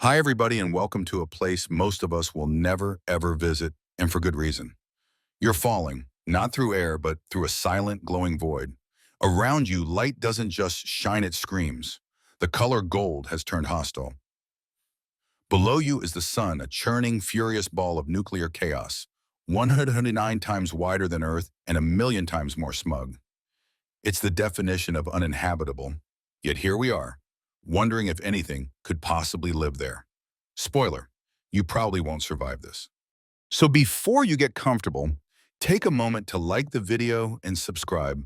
Hi, everybody, and welcome to a place most of us will never, ever visit, and for good reason. You're falling, not through air, but through a silent, glowing void. Around you, light doesn't just shine, it screams. The color gold has turned hostile. Below you is the sun, a churning, furious ball of nuclear chaos, 109 times wider than Earth and a million times more smug. It's the definition of uninhabitable. Yet here we are, wondering if anything could possibly live there. Spoiler, you probably won't survive this. So before you get comfortable, take a moment to like the video and subscribe,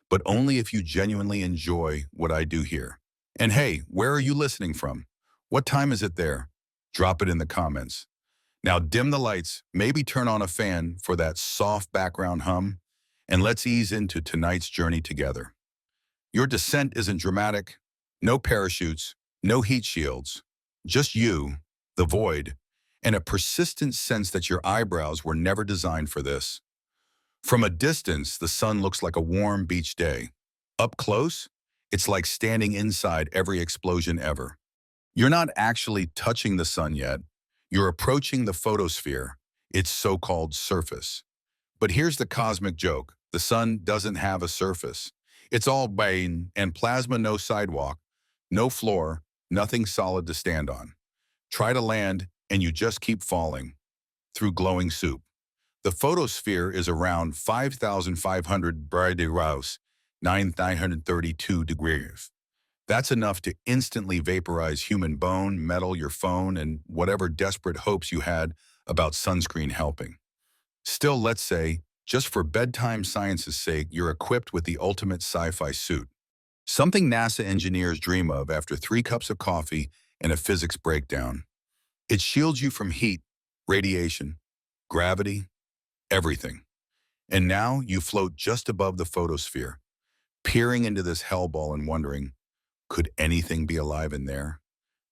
but only if you genuinely enjoy what I do here. And hey, where are you listening from? What time is it there? Drop it in the comments. Now dim the lights, maybe turn on a fan for that soft background hum, and let's ease into tonight's journey together. Your descent isn't dramatic, no parachutes, no heat shields, just you, the void, and a persistent sense that your eyebrows were never designed for this. From a distance, the sun looks like a warm beach day. Up close, it's like standing inside every explosion ever. You're not actually touching the sun yet. You're approaching the photosphere, its so-called surface. But here's the cosmic joke. The sun doesn't have a surface. It's all bane and plasma, no sidewalk, no floor, nothing solid to stand on. Try to land, and you just keep falling through glowing soup. The photosphere is around 5,500 Brighthouse, 932 degrees. That's enough to instantly vaporize human bone, metal, your phone, and whatever desperate hopes you had about sunscreen helping. Still, let's say, just for bedtime science's sake, you're equipped with the ultimate sci-fi suit. Something NASA engineers dream of after 3 cups of coffee and a physics breakdown. It shields you from heat, radiation, gravity, everything. And now you float just above the photosphere, peering into this hellball and wondering, could anything be alive in there?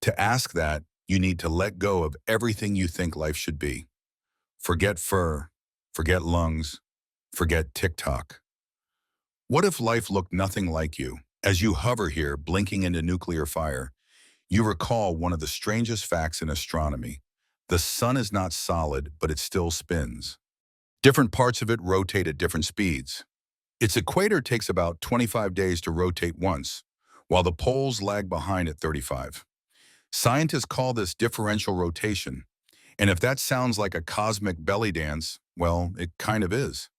To ask that, you need to let go of everything you think life should be. Forget fur, forget lungs, forget TikTok. What if life looked nothing like you? As you hover here, blinking into nuclear fire, you recall one of the strangest facts in astronomy. The sun is not solid, but it still spins. Different parts of it rotate at different speeds. Its equator takes about 25 days to rotate once, while the poles lag behind at 35. Scientists call this differential rotation, and if that sounds like a cosmic belly dance, well, it kind of is.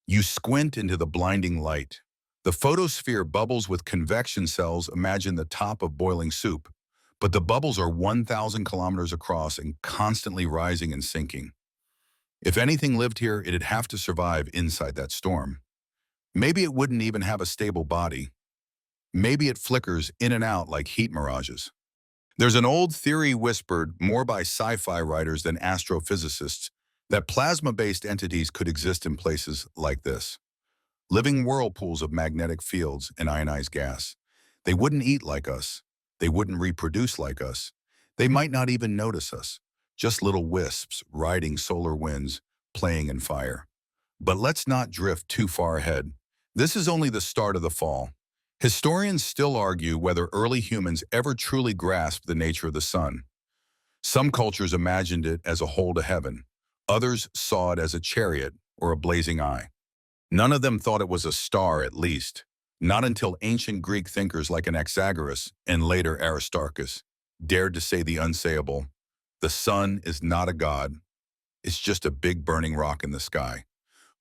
You squint into the blinding light. The photosphere bubbles with convection cells. Imagine the top of boiling soup, but the bubbles are 1,000 kilometers across and constantly rising and sinking. If anything lived here, it'd have to survive inside that storm. Maybe it wouldn't even have a stable body. Maybe it flickers in and out like heat mirages. There's an old theory whispered more by sci-fi writers than astrophysicists that plasma-based entities could exist in places like this. Living whirlpools of magnetic fields and ionized gas. They wouldn't eat like us. They wouldn't reproduce like us. They might not even notice us. Just little wisps riding solar winds, playing in fire. But let's not drift too far ahead. This is only the start of the fall. Historians still argue whether early humans ever truly grasped the nature of the sun. Some cultures imagined it as a hole to heaven. Others saw it as a chariot or a blazing eye. None of them thought it was a star, at least. Not until ancient Greek thinkers like Anaxagoras and later Aristarchus dared to say the unsayable. The sun is not a god. It's just a big burning rock in the sky.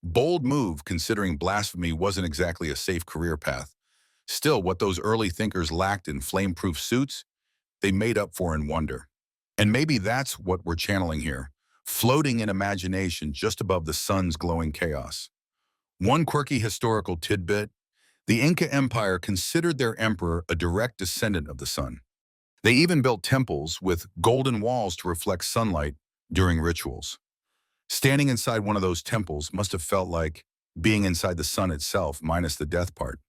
Bold move, considering blasphemy wasn't exactly a safe career path. Still, what those early thinkers lacked in flame-proof suits, they made up for in wonder. And maybe that's what we're channeling here, floating in imagination just above the sun's glowing chaos. One quirky historical tidbit: the Inca Empire considered their emperor a direct descendant of the sun. They even built temples with golden walls to reflect sunlight during rituals. Standing inside one of those temples must have felt like being inside the sun itself, minus the death part.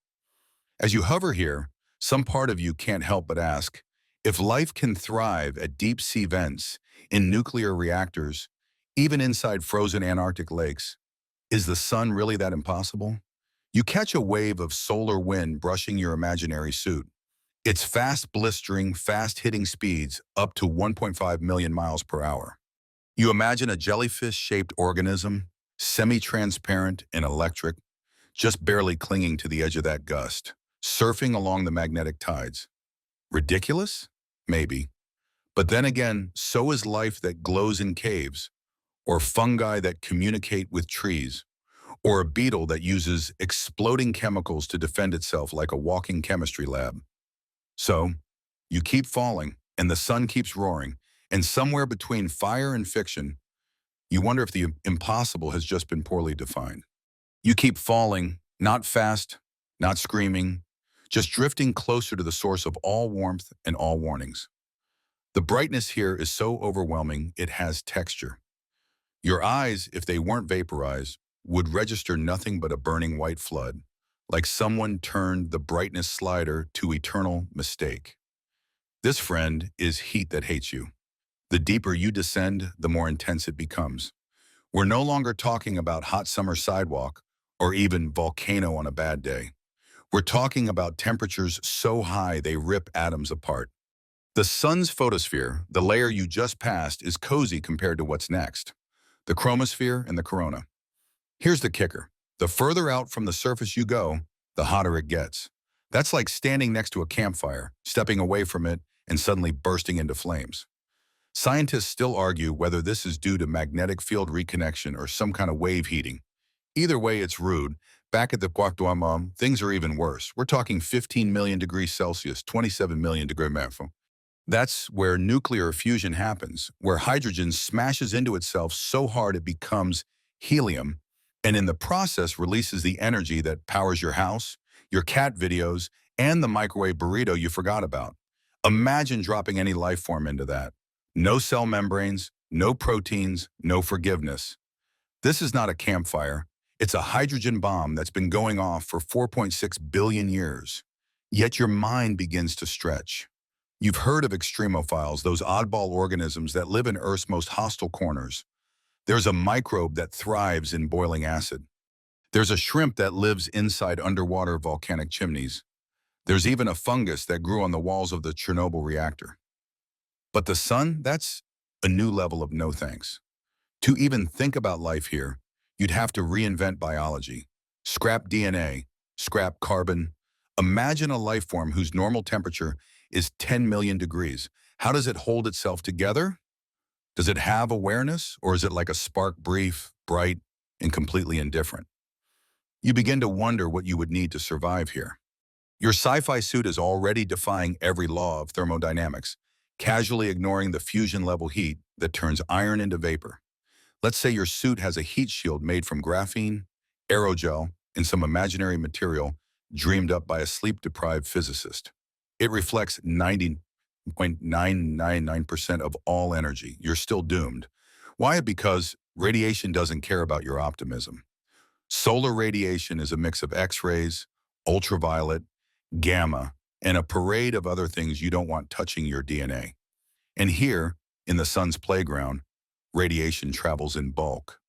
As you hover here, some part of you can't help but ask, if life can thrive at deep-sea vents, in nuclear reactors, even inside frozen Antarctic lakes, is the sun really that impossible? You catch a wave of solar wind brushing your imaginary suit. Its fast blistering, fast-hitting speeds up to 1.5 million miles per hour. You imagine a jellyfish-shaped organism, semi-transparent and electric, just barely clinging to the edge of that gust, surfing along the magnetic tides. Ridiculous? Maybe. But then again, so is life that glows in caves, or fungi that communicate with trees, or a beetle that uses exploding chemicals to defend itself like a walking chemistry lab. So, you keep falling, and the sun keeps roaring, and somewhere between fire and fiction, you wonder if the impossible has just been poorly defined. You keep falling, not fast, not screaming, just drifting closer to the source of all warmth and all warnings. The brightness here is so overwhelming, it has texture. Your eyes, if they weren't vaporized, would register nothing but a burning white flood, like someone turned the brightness slider to eternal mistake. This, friend, is heat that hates you. The deeper you descend, the more intense it becomes. We're no longer talking about hot summer sidewalk or even volcano on a bad day. We're talking about temperatures so high they rip atoms apart. The sun's photosphere, the layer you just passed, is cozy compared to what's next. The chromosphere and the corona. Here's the kicker. The further out from the surface you go, the hotter it gets. That's like standing next to a campfire, stepping away from it, and suddenly bursting into flames. Scientists still argue whether this is due to magnetic field reconnection or some kind of wave heating. Either way, it's rude. Back at the Guakduamam, things are even worse. We're talking 15 million degrees Celsius, 27 million degrees Fahrenheit. That's where nuclear fusion happens, where hydrogen smashes into itself so hard it becomes helium, and in the process releases the energy that powers your house, your cat videos, and the microwave burrito you forgot about. Imagine dropping any life form into that. No cell membranes, no proteins, no forgiveness. This is not a campfire. It's a hydrogen bomb that's been going off for 4.6 billion years. Yet your mind begins to stretch. You've heard of extremophiles, those oddball organisms that live in Earth's most hostile corners. There's a microbe that thrives in boiling acid. There's a shrimp that lives inside underwater volcanic chimneys. There's even a fungus that grew on the walls of the Chernobyl reactor. But the sun, that's a new level of no thanks. To even think about life here, you'd have to reinvent biology. Scrap DNA, scrap carbon. Imagine a life form whose normal temperature is 10 million degrees. How does it hold itself together? Does it have awareness, or is it like a spark, brief, bright, and completely indifferent? You begin to wonder what you would need to survive here. Your sci-fi suit is already defying every law of thermodynamics, casually ignoring the fusion-level heat that turns iron into vapor. Let's say your suit has a heat shield made from graphene, aerogel, and some imaginary material dreamed up by a sleep-deprived physicist. It reflects 90.999% of all energy. You're still doomed. Why? Because radiation doesn't care about your optimism. Solar radiation is a mix of X-rays, ultraviolet, gamma, and a parade of other things you don't want touching your DNA. And here, in the sun's playground, radiation travels in bulk.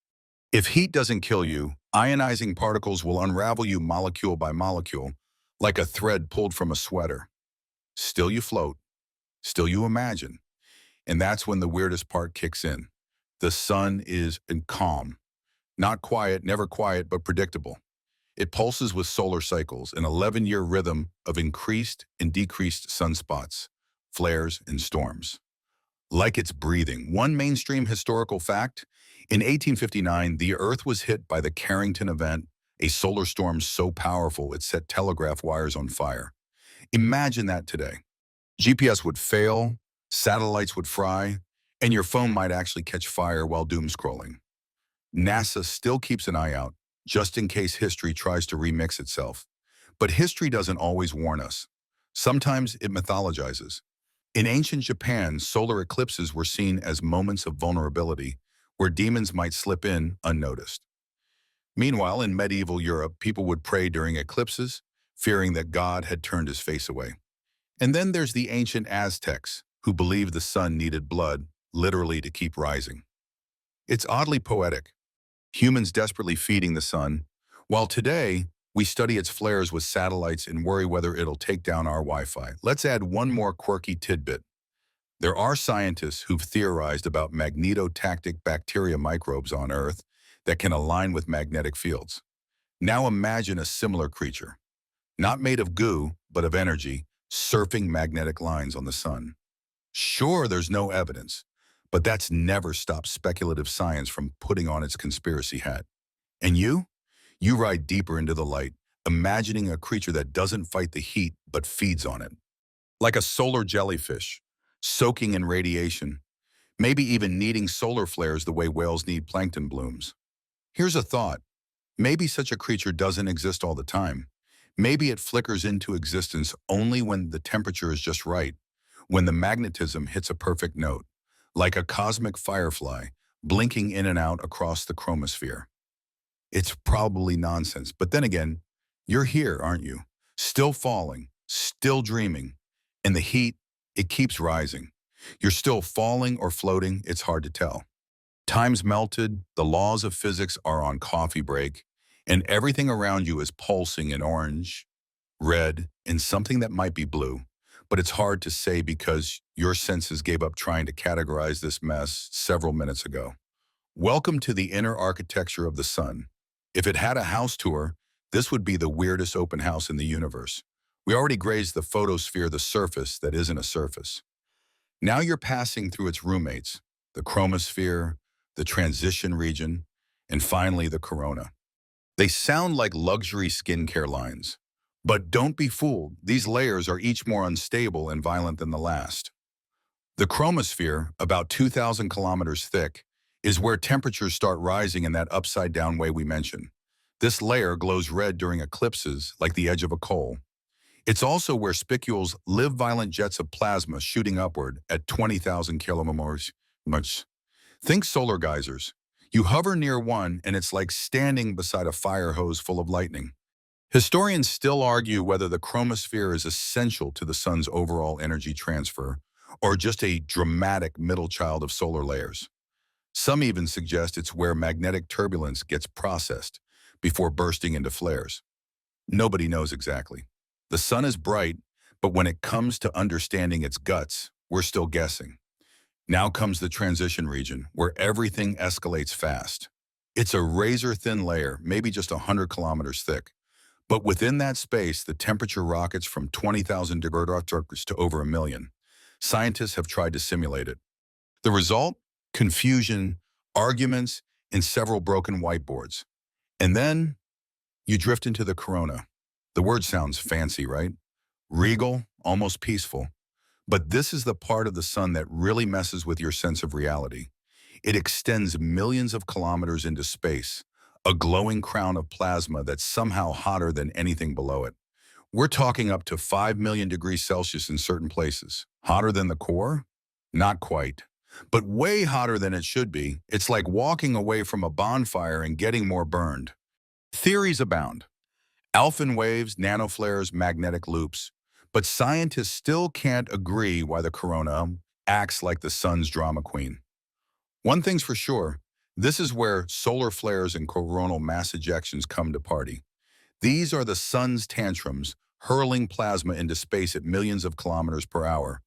If heat doesn't kill you, ionizing particles will unravel you molecule by molecule, like a thread pulled from a sweater. Still you float, still you imagine. And that's when the weirdest part kicks in. The sun is calm. Not quiet, never quiet, but predictable. It pulses with solar cycles, an 11-year rhythm of increased and decreased sunspots, flares, and storms. Like it's breathing. One mainstream historical fact: in 1859, the Earth was hit by the Carrington event, a solar storm so powerful it set telegraph wires on fire. Imagine that today. GPS would fail, satellites would fry, and your phone might actually catch fire while doom scrolling. NASA still keeps an eye out, just in case history tries to remix itself. But history doesn't always warn us. Sometimes it mythologizes. In ancient Japan, solar eclipses were seen as moments of vulnerability, where demons might slip in unnoticed. Meanwhile, in medieval Europe, people would pray during eclipses, fearing that God had turned his face away. And then there's the ancient Aztecs, who believed the sun needed blood, literally, to keep rising. It's oddly poetic. Humans desperately feeding the sun, while today We study its flares with satellites and worry whether it'll take down our Wi-Fi. Let's add one more quirky tidbit. There are scientists who've theorized about magnetotactic bacteria microbes on Earth that can align with magnetic fields. Now imagine a similar creature, not made of goo, but of energy, surfing magnetic lines on the sun. Sure, there's no evidence, but that's never stopped speculative science from putting on its conspiracy hat. And you? You ride deeper into the light, imagining a creature that doesn't fight the heat but feeds on it. Like a solar jellyfish, soaking in radiation, maybe even needing solar flares the way whales need plankton blooms. Here's a thought. Maybe such a creature doesn't exist all the time. Maybe it flickers into existence only when the temperature is just right, when the magnetism hits a perfect note, like a cosmic firefly blinking in and out across the chromosphere. It's probably nonsense, but then again, you're here, aren't you? Still falling, still dreaming. And the heat, it keeps rising. You're still falling or floating, it's hard to tell. Time's melted, the laws of physics are on coffee break, and everything around you is pulsing in orange, red, and something that might be blue. But it's hard to say because your senses gave up trying to categorize this mess several minutes ago. Welcome to the inner architecture of the sun. If it had a house tour, this would be the weirdest open house in the universe. We already grazed the photosphere, the surface that isn't a surface. Now you're passing through its roommates, the chromosphere, the transition region, and finally the corona. They sound like luxury skincare lines. But don't be fooled, these layers are each more unstable and violent than the last. The chromosphere, about 2,000 kilometers thick, is where temperatures start rising in that upside-down way we mentioned. This layer glows red during eclipses, like the edge of a coal. It's also where spicules live violent jets of plasma shooting upward at 20,000 kilometers. Think solar geysers. You hover near one and it's like standing beside a fire hose full of lightning. Historians still argue whether the chromosphere is essential to the sun's overall energy transfer or just a dramatic middle child of solar layers. Some even suggest it's where magnetic turbulence gets processed before bursting into flares. Nobody knows exactly. The sun is bright, but when it comes to understanding its guts, we're still guessing. Now comes the transition region, where everything escalates fast. It's a razor-thin layer, maybe just 100 kilometers thick. But within that space, the temperature rockets from 20,000 degrees to over 1 million. Scientists have tried to simulate it. The result? Confusion, arguments, and several broken whiteboards. And then you drift into the corona. The word sounds fancy, right? Regal, almost peaceful. But this is the part of the sun that really messes with your sense of reality. It extends millions of kilometers into space, a glowing crown of plasma that's somehow hotter than anything below it. We're talking up to 5 million degrees Celsius in certain places. Hotter than the core? Not quite. But way hotter than it should be. It's like walking away from a bonfire and getting more burned. Theories abound. Alpha waves, nanoflares, magnetic loops. But scientists still can't agree why the corona acts like the sun's drama queen. One thing's for sure, this is where solar flares and coronal mass ejections come to party. These are the sun's tantrums, hurling plasma into space at millions of kilometers per hour.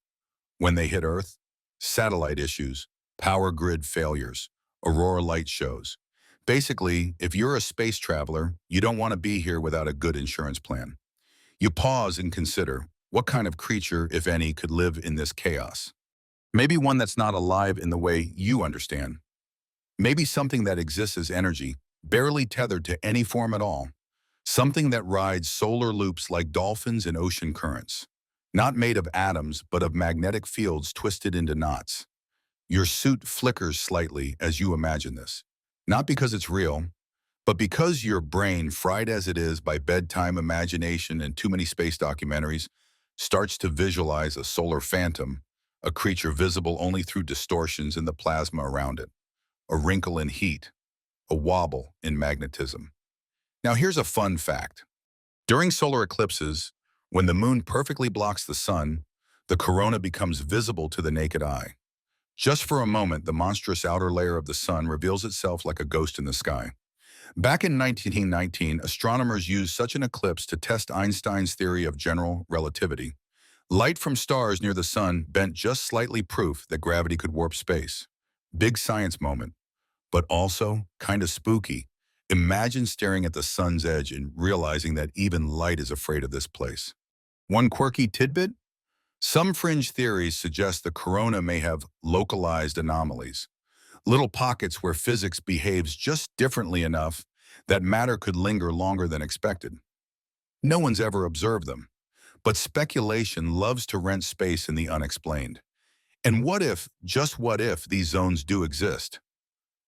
When they hit Earth, satellite issues, power grid failures, aurora light shows. Basically, if you're a space traveler, you don't want to be here without a good insurance plan. You pause and consider, what kind of creature, if any, could live in this chaos? Maybe one that's not alive in the way you understand. Maybe something that exists as energy, barely tethered to any form at all. Something that rides solar loops like dolphins in ocean currents. Not made of atoms, but of magnetic fields twisted into knots. Your suit flickers slightly as you imagine this. Not because it's real, but because your brain, fried as it is by bedtime imagination and too many space documentaries, starts to visualize a solar phantom, a creature visible only through distortions in the plasma around it, a wrinkle in heat, a wobble in magnetism. Now here's a fun fact. During solar eclipses, when the moon perfectly blocks the sun, the corona becomes visible to the naked eye. Just for a moment, the monstrous outer layer of the sun reveals itself like a ghost in the sky. Back in 1919, astronomers used such an eclipse to test Einstein's theory of general relativity. Light from stars near the sun bent just slightly proof that gravity could warp space. Big science moment, but also kind of spooky. Imagine staring at the sun's edge and realizing that even light is afraid of this place. One quirky tidbit? Some fringe theories suggest the corona may have localized anomalies, little pockets where physics behaves just differently enough that matter could linger longer than expected. No one's ever observed them, but speculation loves to rent space in the unexplained. And what if, just what if, these zones do exist?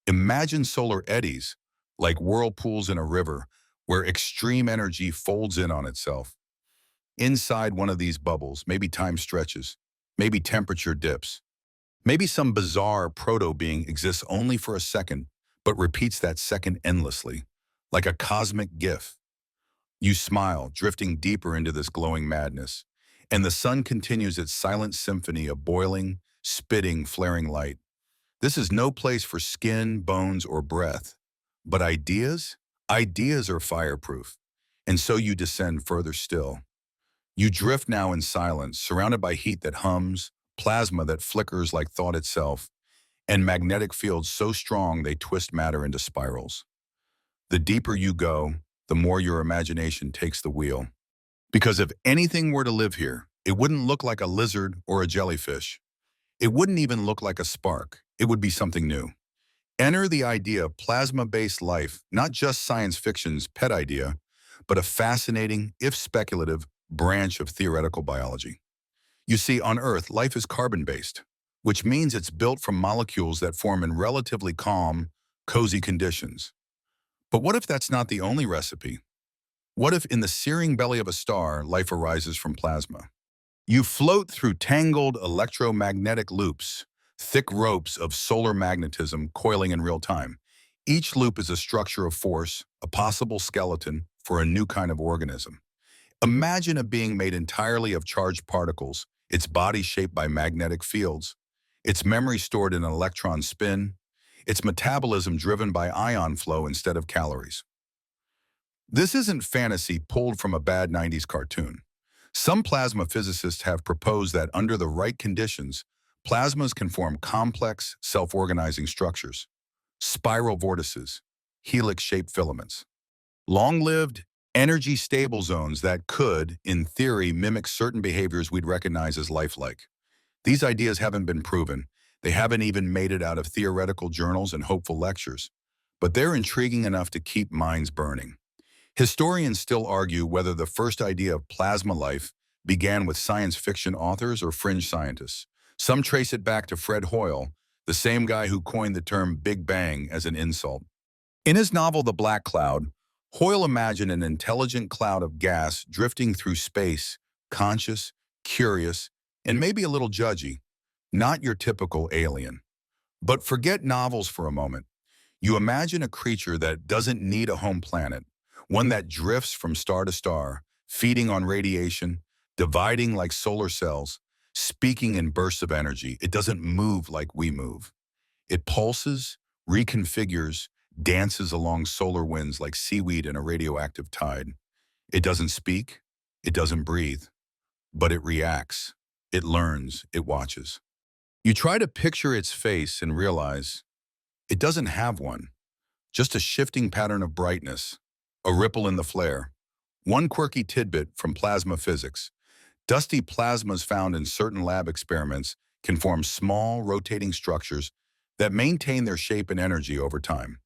Imagine solar eddies, like whirlpools in a river, where extreme energy folds in on itself. Inside one of these bubbles, maybe time stretches, maybe temperature dips, maybe some bizarre proto-being exists only for a second, but repeats that second endlessly, like a cosmic GIF. You smile, drifting deeper into this glowing madness, and the sun continues its silent symphony of boiling, spitting, flaring light. This is no place for skin, bones, or breath. But ideas? Ideas are fireproof. And so you descend further still. You drift now in silence, surrounded by heat that hums, plasma that flickers like thought itself, and magnetic fields so strong they twist matter into spirals. The deeper you go, the more your imagination takes the wheel. Because if anything were to live here, it wouldn't look like a lizard or a jellyfish. It wouldn't even look like a spark. It would be something new. Enter the idea of plasma-based life, not just science fiction's pet idea, but a fascinating, if speculative, branch of theoretical biology. You see, on Earth, life is carbon-based, which means it's built from molecules that form in relatively calm, cozy conditions. But what if that's not the only recipe? What if in the searing belly of a star, life arises from plasma? You float through tangled electromagnetic loops, thick ropes of solar magnetism coiling in real time. Each loop is a structure of force, a possible skeleton for a new kind of organism. Imagine a being made entirely of charged particles, its body shaped by magnetic fields, its memory stored in an electron spin, its metabolism driven by ion flow instead of calories. This isn't fantasy pulled from a bad 90s cartoon. Some plasma physicists have proposed that under the right conditions, plasmas can form complex, self-organizing structures, spiral vortices, helix-shaped filaments, long-lived, energy-stable zones that could, in theory, mimic certain behaviors we'd recognize as lifelike. These ideas haven't been proven. They haven't even made it out of theoretical journals and hopeful lectures. But they're intriguing enough to keep minds burning. Historians still argue whether the first idea of plasma life began with science fiction authors or fringe scientists. Some trace it back to Fred Hoyle, the same guy who coined the term Big Bang as an insult. In his novel The Black Cloud, Hoyle imagined an intelligent cloud of gas drifting through space, conscious, curious, and maybe a little judgy. Not your typical alien. But forget novels for a moment. You imagine a creature that doesn't need a home planet, one that drifts from star to star, feeding on radiation, dividing like solar cells, speaking in bursts of energy. It doesn't move like we move. It pulses, reconfigures, dances along solar winds like seaweed in a radioactive tide. It doesn't speak, it doesn't breathe, but it reacts, it learns, it watches. You try to picture its face and realize it doesn't have one, just a shifting pattern of brightness, a ripple in the flare. One quirky tidbit from plasma physics. Dusty plasmas found in certain lab experiments can form small, rotating structures that maintain their shape and energy over time.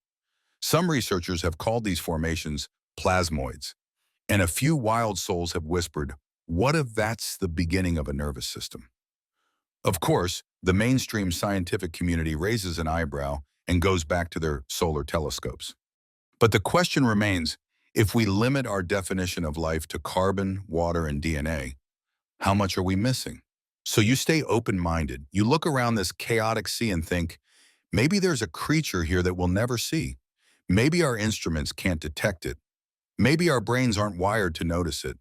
Some researchers have called these formations plasmoids, and a few wild souls have whispered, what if that's the beginning of a nervous system? Of course, the mainstream scientific community raises an eyebrow and goes back to their solar telescopes. But the question remains, if we limit our definition of life to carbon, water, and DNA, how much are we missing? So you stay open-minded. You look around this chaotic sea and think, maybe there's a creature here that we'll never see. Maybe our instruments can't detect it. Maybe our brains aren't wired to notice it.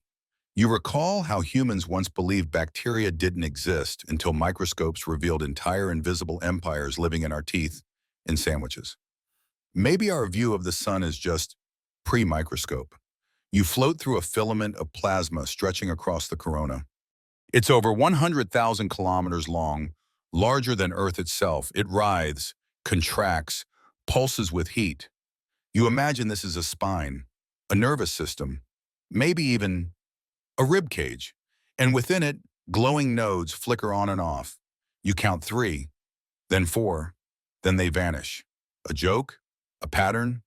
You recall how humans once believed bacteria didn't exist until microscopes revealed entire invisible empires living in our teeth and sandwiches. Maybe our view of the sun is just pre-microscope. You float through a filament of plasma stretching across the corona. It's over 100,000 kilometers long, larger than Earth itself. It writhes, contracts, pulses with heat. You imagine this is a spine, a nervous system, maybe even a rib cage. And within it, glowing nodes flicker on and off. You count three, then four, then they vanish. A joke? A pattern?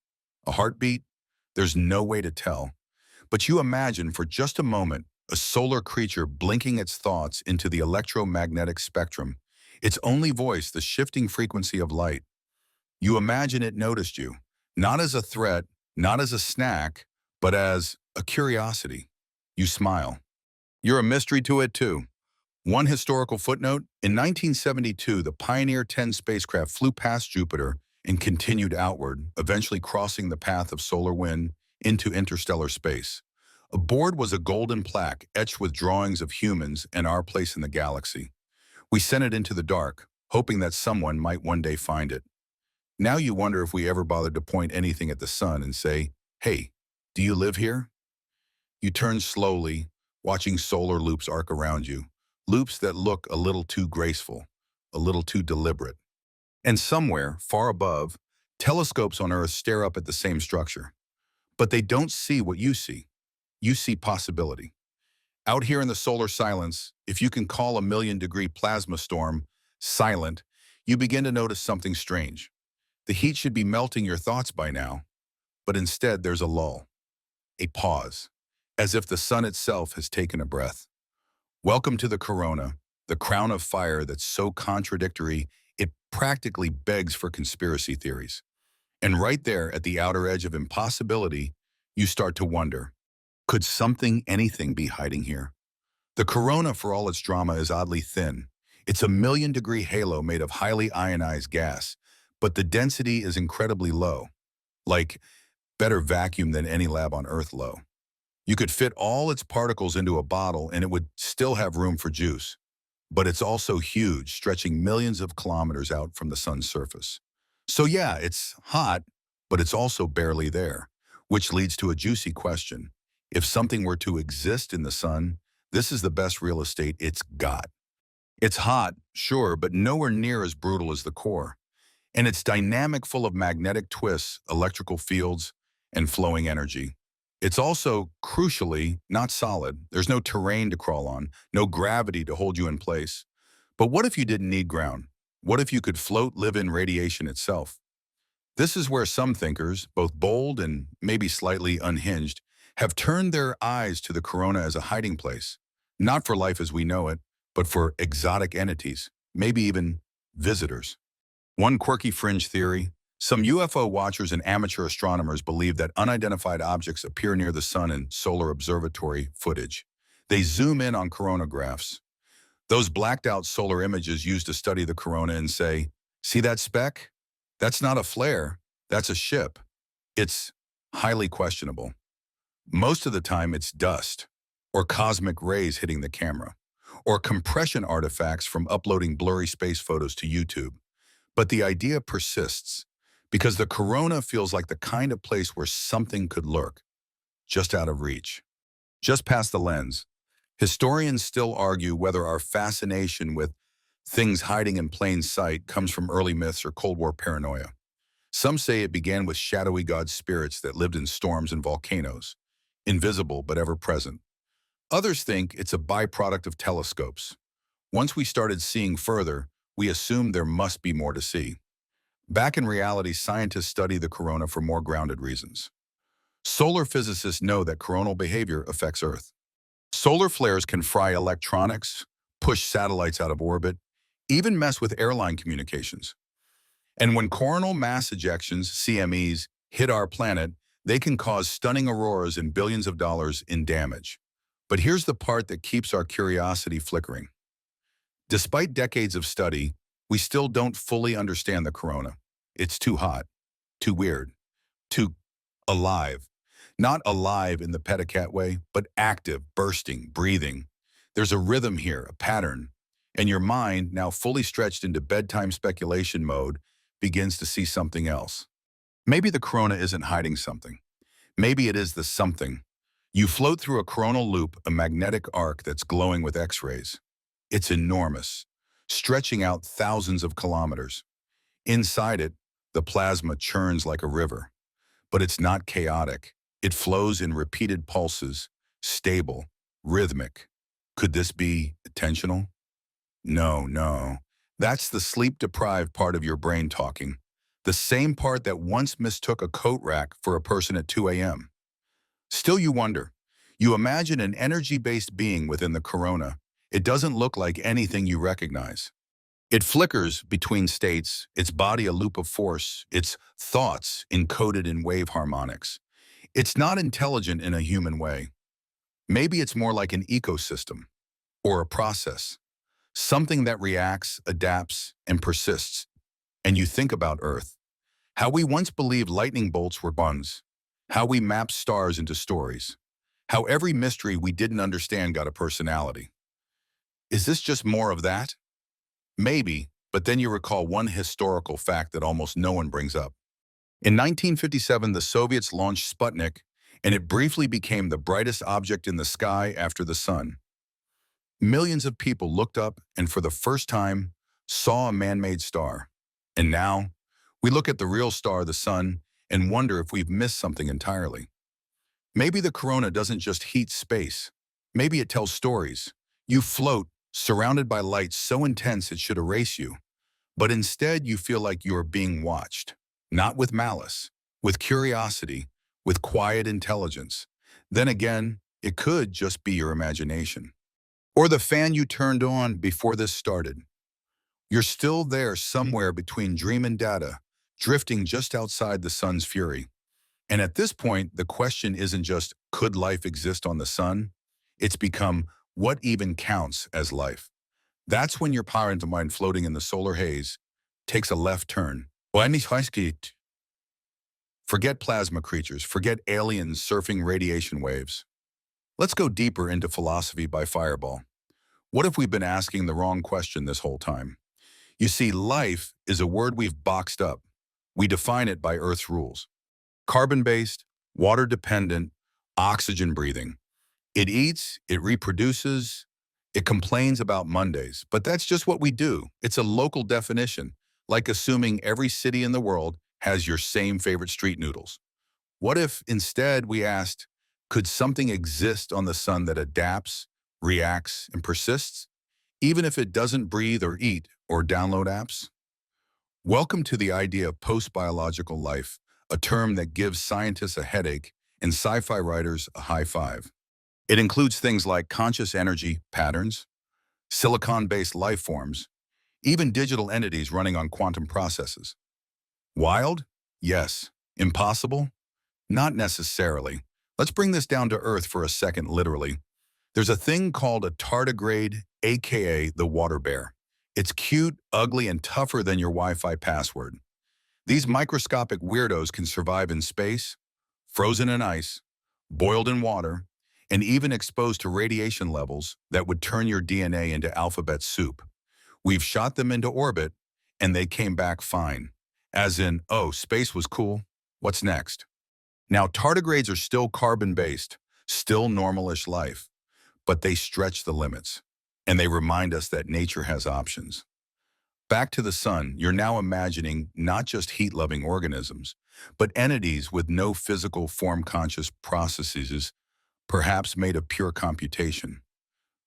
A heartbeat? There's no way to tell. But you imagine for just a moment a solar creature blinking its thoughts into the electromagnetic spectrum, its only voice the shifting frequency of light. You imagine it noticed you, not as a threat, not as a snack, but as a curiosity. You smile. You're a mystery to it too. One historical footnote, in 1972, the Pioneer 10 spacecraft flew past Jupiter and continued outward, eventually crossing the path of solar wind into interstellar space. Aboard was a golden plaque etched with drawings of humans and our place in the galaxy. We sent it into the dark, hoping that someone might one day find it. Now you wonder if we ever bothered to point anything at the sun and say, "Hey, do you live here?" You turn slowly, watching solar loops arc around you, loops that look a little too graceful, a little too deliberate. And somewhere, far above, telescopes on Earth stare up at the same structure. But they don't see what you see. You see possibility. Out here in the solar silence, if you can call a million-degree plasma storm silent, you begin to notice something strange. The heat should be melting your thoughts by now, but instead there's a lull, a pause, as if the sun itself has taken a breath. Welcome to the corona, the crown of fire that's so contradictory it practically begs for conspiracy theories. And right there at the outer edge of impossibility, you start to wonder, could something, anything be hiding here? The corona, for all its drama, is oddly thin. It's a million-degree halo made of highly ionized gas, but the density is incredibly low, like better vacuum than any lab on Earth low. You could fit all its particles into a bottle and it would still have room for juice. But it's also huge, stretching millions of kilometers out from the sun's surface. So yeah, it's hot, but it's also barely there, which leads to a juicy question. If something were to exist in the sun, this is the best real estate it's got. It's hot, sure, but nowhere near as brutal as the core. And it's dynamic, full of magnetic twists, electrical fields, and flowing energy. It's also, crucially, not solid. There's no terrain to crawl on, no gravity to hold you in place. But what if you didn't need ground? What if you could float, live in radiation itself? This is where some thinkers, both bold and maybe slightly unhinged, have turned their eyes to the corona as a hiding place, not for life as we know it, but for exotic entities, maybe even visitors. One quirky fringe theory: some UFO watchers and amateur astronomers believe that unidentified objects appear near the sun in solar observatory footage. They zoom in on coronagraphs, those blacked out solar images used to study the corona, and say, "See that speck? That's not a flare, that's a ship." It's highly questionable. Most of the time it's dust, or cosmic rays hitting the camera, or compression artifacts from uploading blurry space photos to YouTube. But the idea persists, because the corona feels like the kind of place where something could lurk, just out of reach, just past the lens. Historians still argue whether our fascination with things hiding in plain sight comes from early myths or Cold War paranoia. Some say it began with shadowy god spirits that lived in storms and volcanoes, invisible but ever present. Others think it's a byproduct of telescopes. Once we started seeing further, we assumed there must be more to see. Back in reality, scientists study the corona for more grounded reasons. Solar physicists know that coronal behavior affects Earth. Solar flares can fry electronics, push satellites out of orbit, even mess with airline communications. And when coronal mass ejections, CMEs, hit our planet, they can cause stunning auroras and billions of dollars in damage. But here's the part that keeps our curiosity flickering. Despite decades of study, we still don't fully understand the corona. It's too hot, too weird, too alive. Not alive in the pet-a-cat way, but active, bursting, breathing. There's a rhythm here, a pattern, and your mind, now fully stretched into bedtime speculation mode, begins to see something else. Maybe the corona isn't hiding something. Maybe it is the something. You float through a coronal loop, a magnetic arc that's glowing with X-rays. It's enormous, stretching out thousands of kilometers. Inside it, the plasma churns like a river. But it's not chaotic. It flows in repeated pulses, stable, rhythmic. Could this be intentional? No, no. That's the sleep-deprived part of your brain talking. The same part that once mistook a coat rack for a person at 2 a.m. Still you wonder. You imagine an energy-based being within the corona. It doesn't look like anything you recognize. It flickers between states, its body a loop of force, its thoughts encoded in wave harmonics. It's not intelligent in a human way. Maybe it's more like an ecosystem or a process, something that reacts, adapts, and persists. And you think about Earth, how we once believed lightning bolts were buns, how we mapped stars into stories, how every mystery we didn't understand got a personality. Is this just more of that? Maybe, but then you recall one historical fact that almost no one brings up. In 1957, the Soviets launched Sputnik, and it briefly became the brightest object in the sky after the sun. Millions of people looked up and for the first time saw a man-made star. And now, we look at the real star, the sun, and wonder if we've missed something entirely. Maybe the corona doesn't just heat space. Maybe it tells stories. You float, surrounded by light so intense it should erase you. But instead, you feel like you're being watched. Not with malice, with curiosity, with quiet intelligence. Then again, it could just be your imagination. Or the fan you turned on before this started. You're still there somewhere between dream and data, drifting just outside the sun's fury. And at this point, the question isn't just, could life exist on the sun? It's become, what even counts as life? That's when your parent mind floating in the solar haze takes a left turn. Forget plasma creatures, forget aliens surfing radiation waves. Let's go deeper into philosophy by fireball. What if we've been asking the wrong question this whole time? You see, life is a word we've boxed up. We define it by Earth's rules. Carbon-based, water-dependent, oxygen-breathing. It eats, it reproduces, it complains about Mondays. But that's just what we do. It's a local definition, like assuming every city in the world has your same favorite street noodles. What if instead we asked, could something exist on the sun that adapts, reacts, and persists, even if it doesn't breathe or eat or download apps? Welcome to the idea of post-biological life, a term that gives scientists a headache and sci-fi writers a high five. It includes things like conscious energy patterns, silicon-based life forms, even digital entities running on quantum processes. Wild? Yes. Impossible? Not necessarily. Let's bring this down to earth for a second, literally. There's a thing called a tardigrade, aka the water bear. It's cute, ugly, and tougher than your Wi-Fi password. These microscopic weirdos can survive in space, frozen in ice, boiled in water, and even exposed to radiation levels that would turn your DNA into alphabet soup. We've shot them into orbit, and they came back fine. As in, oh, space was cool, what's next? Now, tardigrades are still carbon-based, still normalish life, but they stretch the limits, and they remind us that nature has options. Back to the sun, you're now imagining not just heat-loving organisms, but entities with no physical form-conscious processes, perhaps made of pure computation.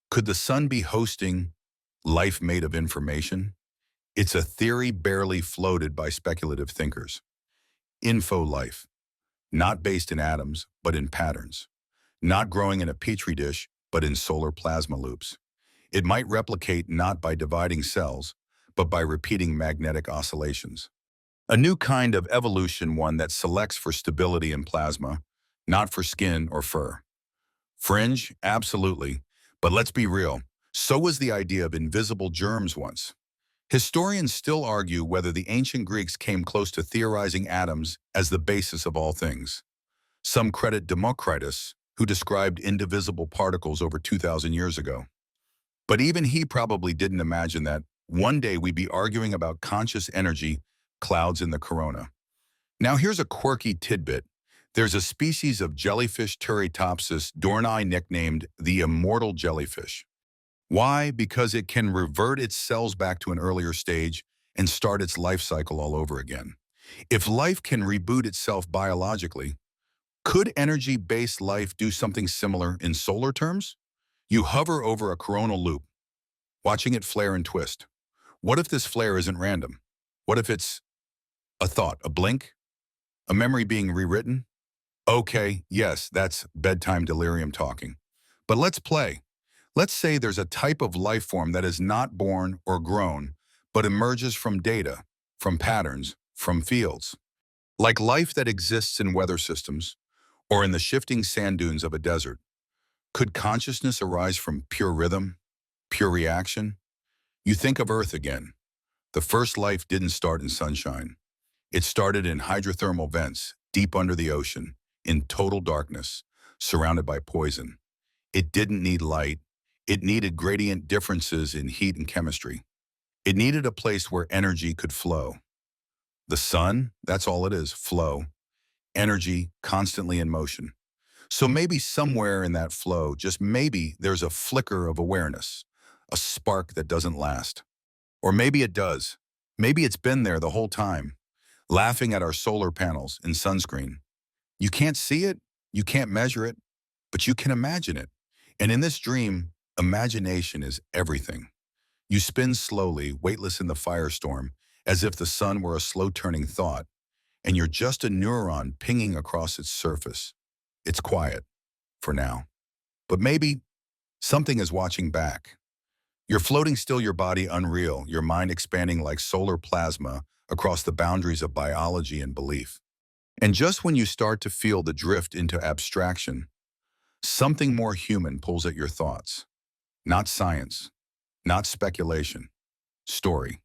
Could the sun be hosting life made of information? It's a theory barely floated by speculative thinkers. Info life, not based in atoms, but in patterns. Not growing in a petri dish, but in solar plasma loops. It might replicate not by dividing cells, but by repeating magnetic oscillations. A new kind of evolution, one that selects for stability in plasma, not for skin or fur. Fringe? Absolutely. But let's be real. So was the idea of invisible germs once. Historians still argue whether the ancient Greeks came close to theorizing atoms as the basis of all things. Some credit Democritus, who described indivisible particles over 2,000 years ago. But even he probably didn't imagine that one day we'd be arguing about conscious energy clouds in the corona. Now here's a quirky tidbit. There's a species of jellyfish Turritopsis dohrnii nicknamed the immortal jellyfish. Why? Because it can revert its cells back to an earlier stage and start its life cycle all over again. If life can reboot itself biologically, could energy-based life do something similar in solar terms? You hover over a coronal loop, watching it flare and twist. What if this flare isn't random? What if it's a thought, a blink, a memory being rewritten? Okay, yes, that's bedtime delirium talking. But let's play. Let's say there's a type of life form that is not born or grown, but emerges from data, from patterns, from fields. Like life that exists in weather systems or in the shifting sand dunes of a desert. Could consciousness arise from pure rhythm, pure reaction? You think of Earth again. The first life didn't start in sunshine. It started in hydrothermal vents, deep under the ocean, in total darkness, surrounded by poison. It didn't need light. It needed gradient differences in heat and chemistry. It needed a place where energy could flow. The sun, that's all it is, flow. Energy constantly in motion. So maybe somewhere in that flow, just maybe there's a flicker of awareness, a spark that doesn't last. Or maybe it does. Maybe it's been there the whole time, laughing at our solar panels and sunscreen. You can't see it, you can't measure it, but you can imagine it. And in this dream, imagination is everything. You spin slowly, weightless in the firestorm, as if the sun were a slow-turning thought, and you're just a neuron pinging across its surface. It's quiet, for now. But maybe something is watching back. You're floating still, your body unreal, your mind expanding like solar plasma across the boundaries of biology and belief. And just when you start to feel the drift into abstraction, something more human pulls at your thoughts. Not science, not speculation, story.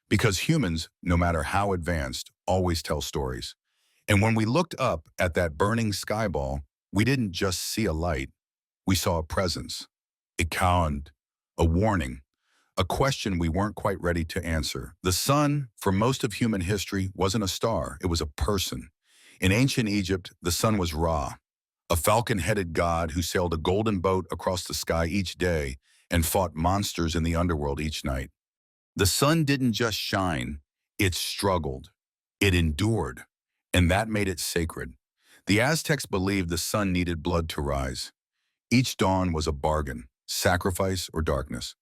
Because humans, no matter how advanced, always tell stories. And when we looked up at that burning skyball, we didn't just see a light, we saw a presence. It conned, a warning, a question we weren't quite ready to answer. The sun, for most of human history, wasn't a star, it was a person. In ancient Egypt, the sun was Ra, a falcon-headed god who sailed a golden boat across the sky each day and fought monsters in the underworld each night. The sun didn't just shine, it struggled, it endured, and that made it sacred. The Aztecs believed the sun needed blood to rise. Each dawn was a bargain, sacrifice or darkness.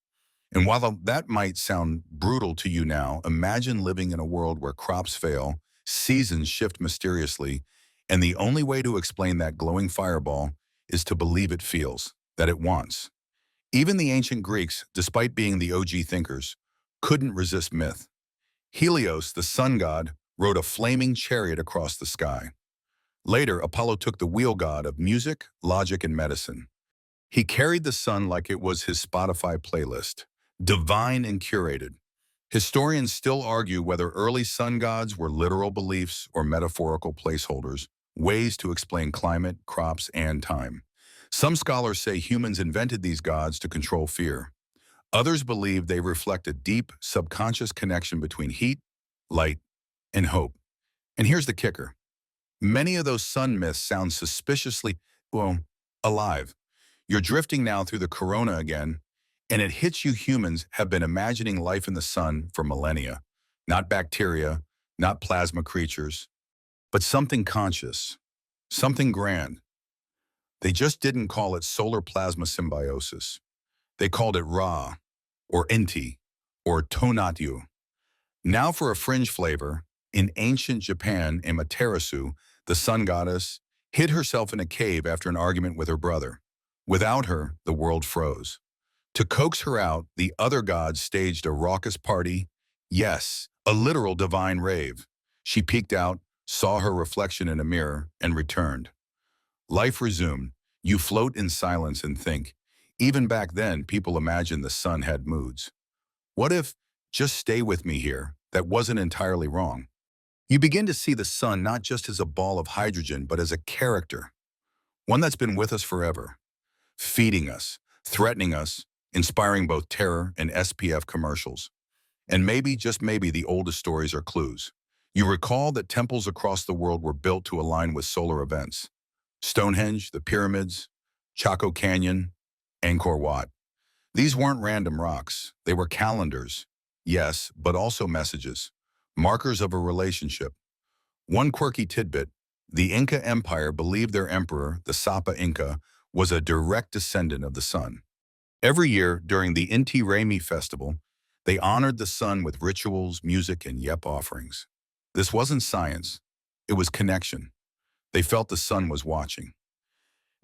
And while that might sound brutal to you now, imagine living in a world where crops fail, seasons shift mysteriously, and the only way to explain that glowing fireball is to believe it feels, that it wants. Even the ancient Greeks, despite being the OG thinkers, couldn't resist myth. Helios, the sun god, rode a flaming chariot across the sky. Later, Apollo took the wheel god of music, logic, and medicine. He carried the sun like it was his Spotify playlist, divine and curated. Historians still argue whether early sun gods were literal beliefs or metaphorical placeholders, ways to explain climate, crops, and time. Some scholars say humans invented these gods to control fear. Others believe they reflect a deep, subconscious connection between heat, light, and hope. And here's the kicker. Many of those sun myths sound suspiciously, well, alive. You're drifting now through the corona again, and it hits you humans have been imagining life in the sun for millennia. Not bacteria, not plasma creatures, but something conscious, something grand. They just didn't call it solar plasma symbiosis. They called it Ra, or Inti, or Tonatyu. Now for a fringe flavor, in ancient Japan, Amaterasu, the sun goddess, hid herself in a cave after an argument with her brother. Without her, the world froze. To coax her out, the other gods staged a raucous party. Yes, a literal divine rave. She peeked out, saw her reflection in a mirror, and returned. Life resumed. You float in silence and think. Even back then, people imagined the sun had moods. What if, just stay with me here, that wasn't entirely wrong? You begin to see the sun not just as a ball of hydrogen, but as a character, one that's been with us forever, feeding us, threatening us, inspiring both terror and SPF commercials. And maybe, just maybe, the oldest stories are clues. You recall that temples across the world were built to align with solar events. Stonehenge, the pyramids, Chaco Canyon, Angkor Wat. These weren't random rocks. They were calendars. Yes, but also messages. Markers of a relationship. One quirky tidbit, the Inca Empire believed their emperor, the Sapa Inca, was a direct descendant of the sun. Every year, during the Inti Raymi festival, they honored the sun with rituals, music, and yep offerings. This wasn't science. It was connection. They felt the sun was watching.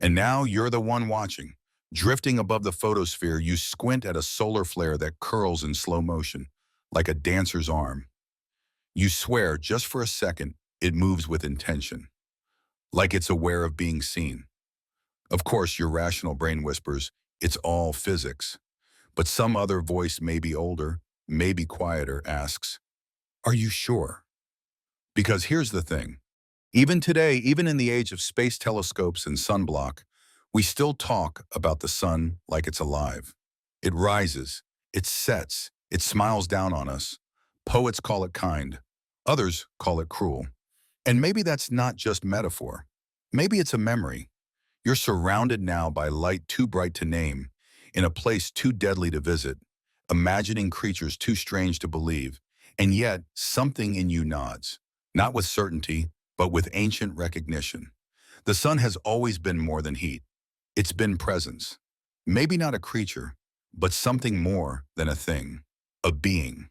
And now you're the one watching. Drifting above the photosphere, you squint at a solar flare that curls in slow motion, like a dancer's arm. You swear, just for a second, it moves with intention, like it's aware of being seen. Of course, your rational brain whispers, it's all physics. But some other voice, maybe older, maybe quieter, asks, are you sure? Because here's the thing. Even today, even in the age of space telescopes and sunblock, we still talk about the sun like it's alive. It rises, it sets, it smiles down on us. Poets call it kind. Others call it cruel. And maybe that's not just metaphor. Maybe it's a memory. You're surrounded now by light too bright to name, in a place too deadly to visit, imagining creatures too strange to believe, and yet something in you nods, not with certainty, but with ancient recognition. The sun has always been more than heat. It's been presence. Maybe not a creature, but something more than a thing, a being.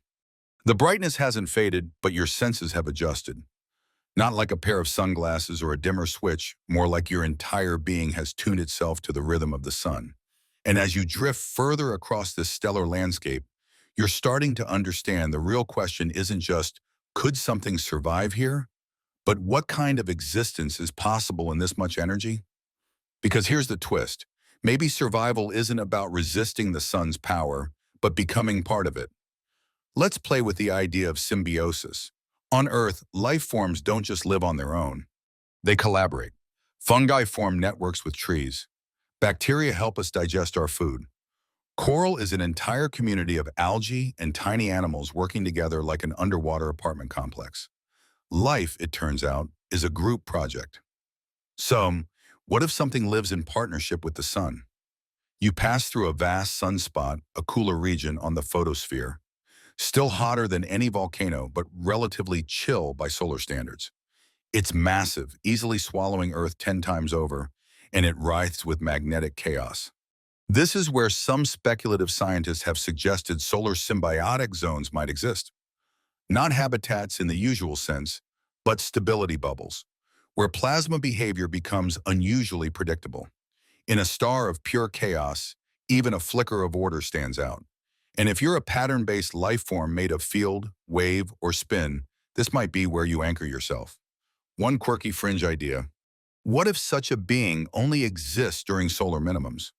The brightness hasn't faded, but your senses have adjusted. Not like a pair of sunglasses or a dimmer switch, more like your entire being has tuned itself to the rhythm of the sun. And as you drift further across this stellar landscape, you're starting to understand the real question isn't just, could something survive here? But what kind of existence is possible in this much energy? Because here's the twist. Maybe survival isn't about resisting the sun's power, but becoming part of it. Let's play with the idea of symbiosis. On Earth, life forms don't just live on their own. They collaborate. Fungi form networks with trees. Bacteria help us digest our food. Coral is an entire community of algae and tiny animals working together like an underwater apartment complex. Life, it turns out, is a group project. So, what if something lives in partnership with the sun? You pass through a vast sunspot, a cooler region on the photosphere, still hotter than any volcano, but relatively chill by solar standards. It's massive, easily swallowing Earth 10 times over, and it writhes with magnetic chaos. This is where some speculative scientists have suggested solar symbiotic zones might exist. Not habitats in the usual sense, but stability bubbles, where plasma behavior becomes unusually predictable. In a star of pure chaos, even a flicker of order stands out. And if you're a pattern-based life form made of field, wave, or spin, this might be where you anchor yourself. One quirky fringe idea. What if such a being only exists during solar minimums?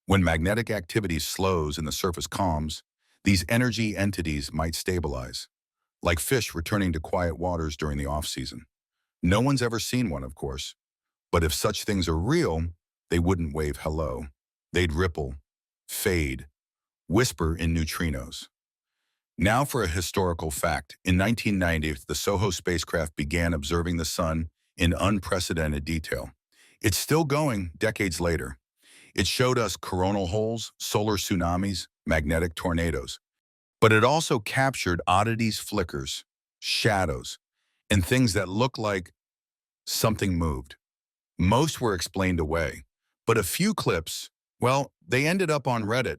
When magnetic activity slows and the surface calms, these energy entities might stabilize, like fish returning to quiet waters during the off-season. No one's ever seen one, of course, but if such things are real, they wouldn't wave hello. They'd ripple, fade, whisper in neutrinos. Now for a historical fact. In 1990, the SOHO spacecraft began observing the sun in unprecedented detail. It's still going decades later. It showed us coronal holes, solar tsunamis, magnetic tornadoes. But it also captured oddities, flickers, shadows, and things that look like something moved. Most were explained away, but a few clips, well, they ended up on Reddit.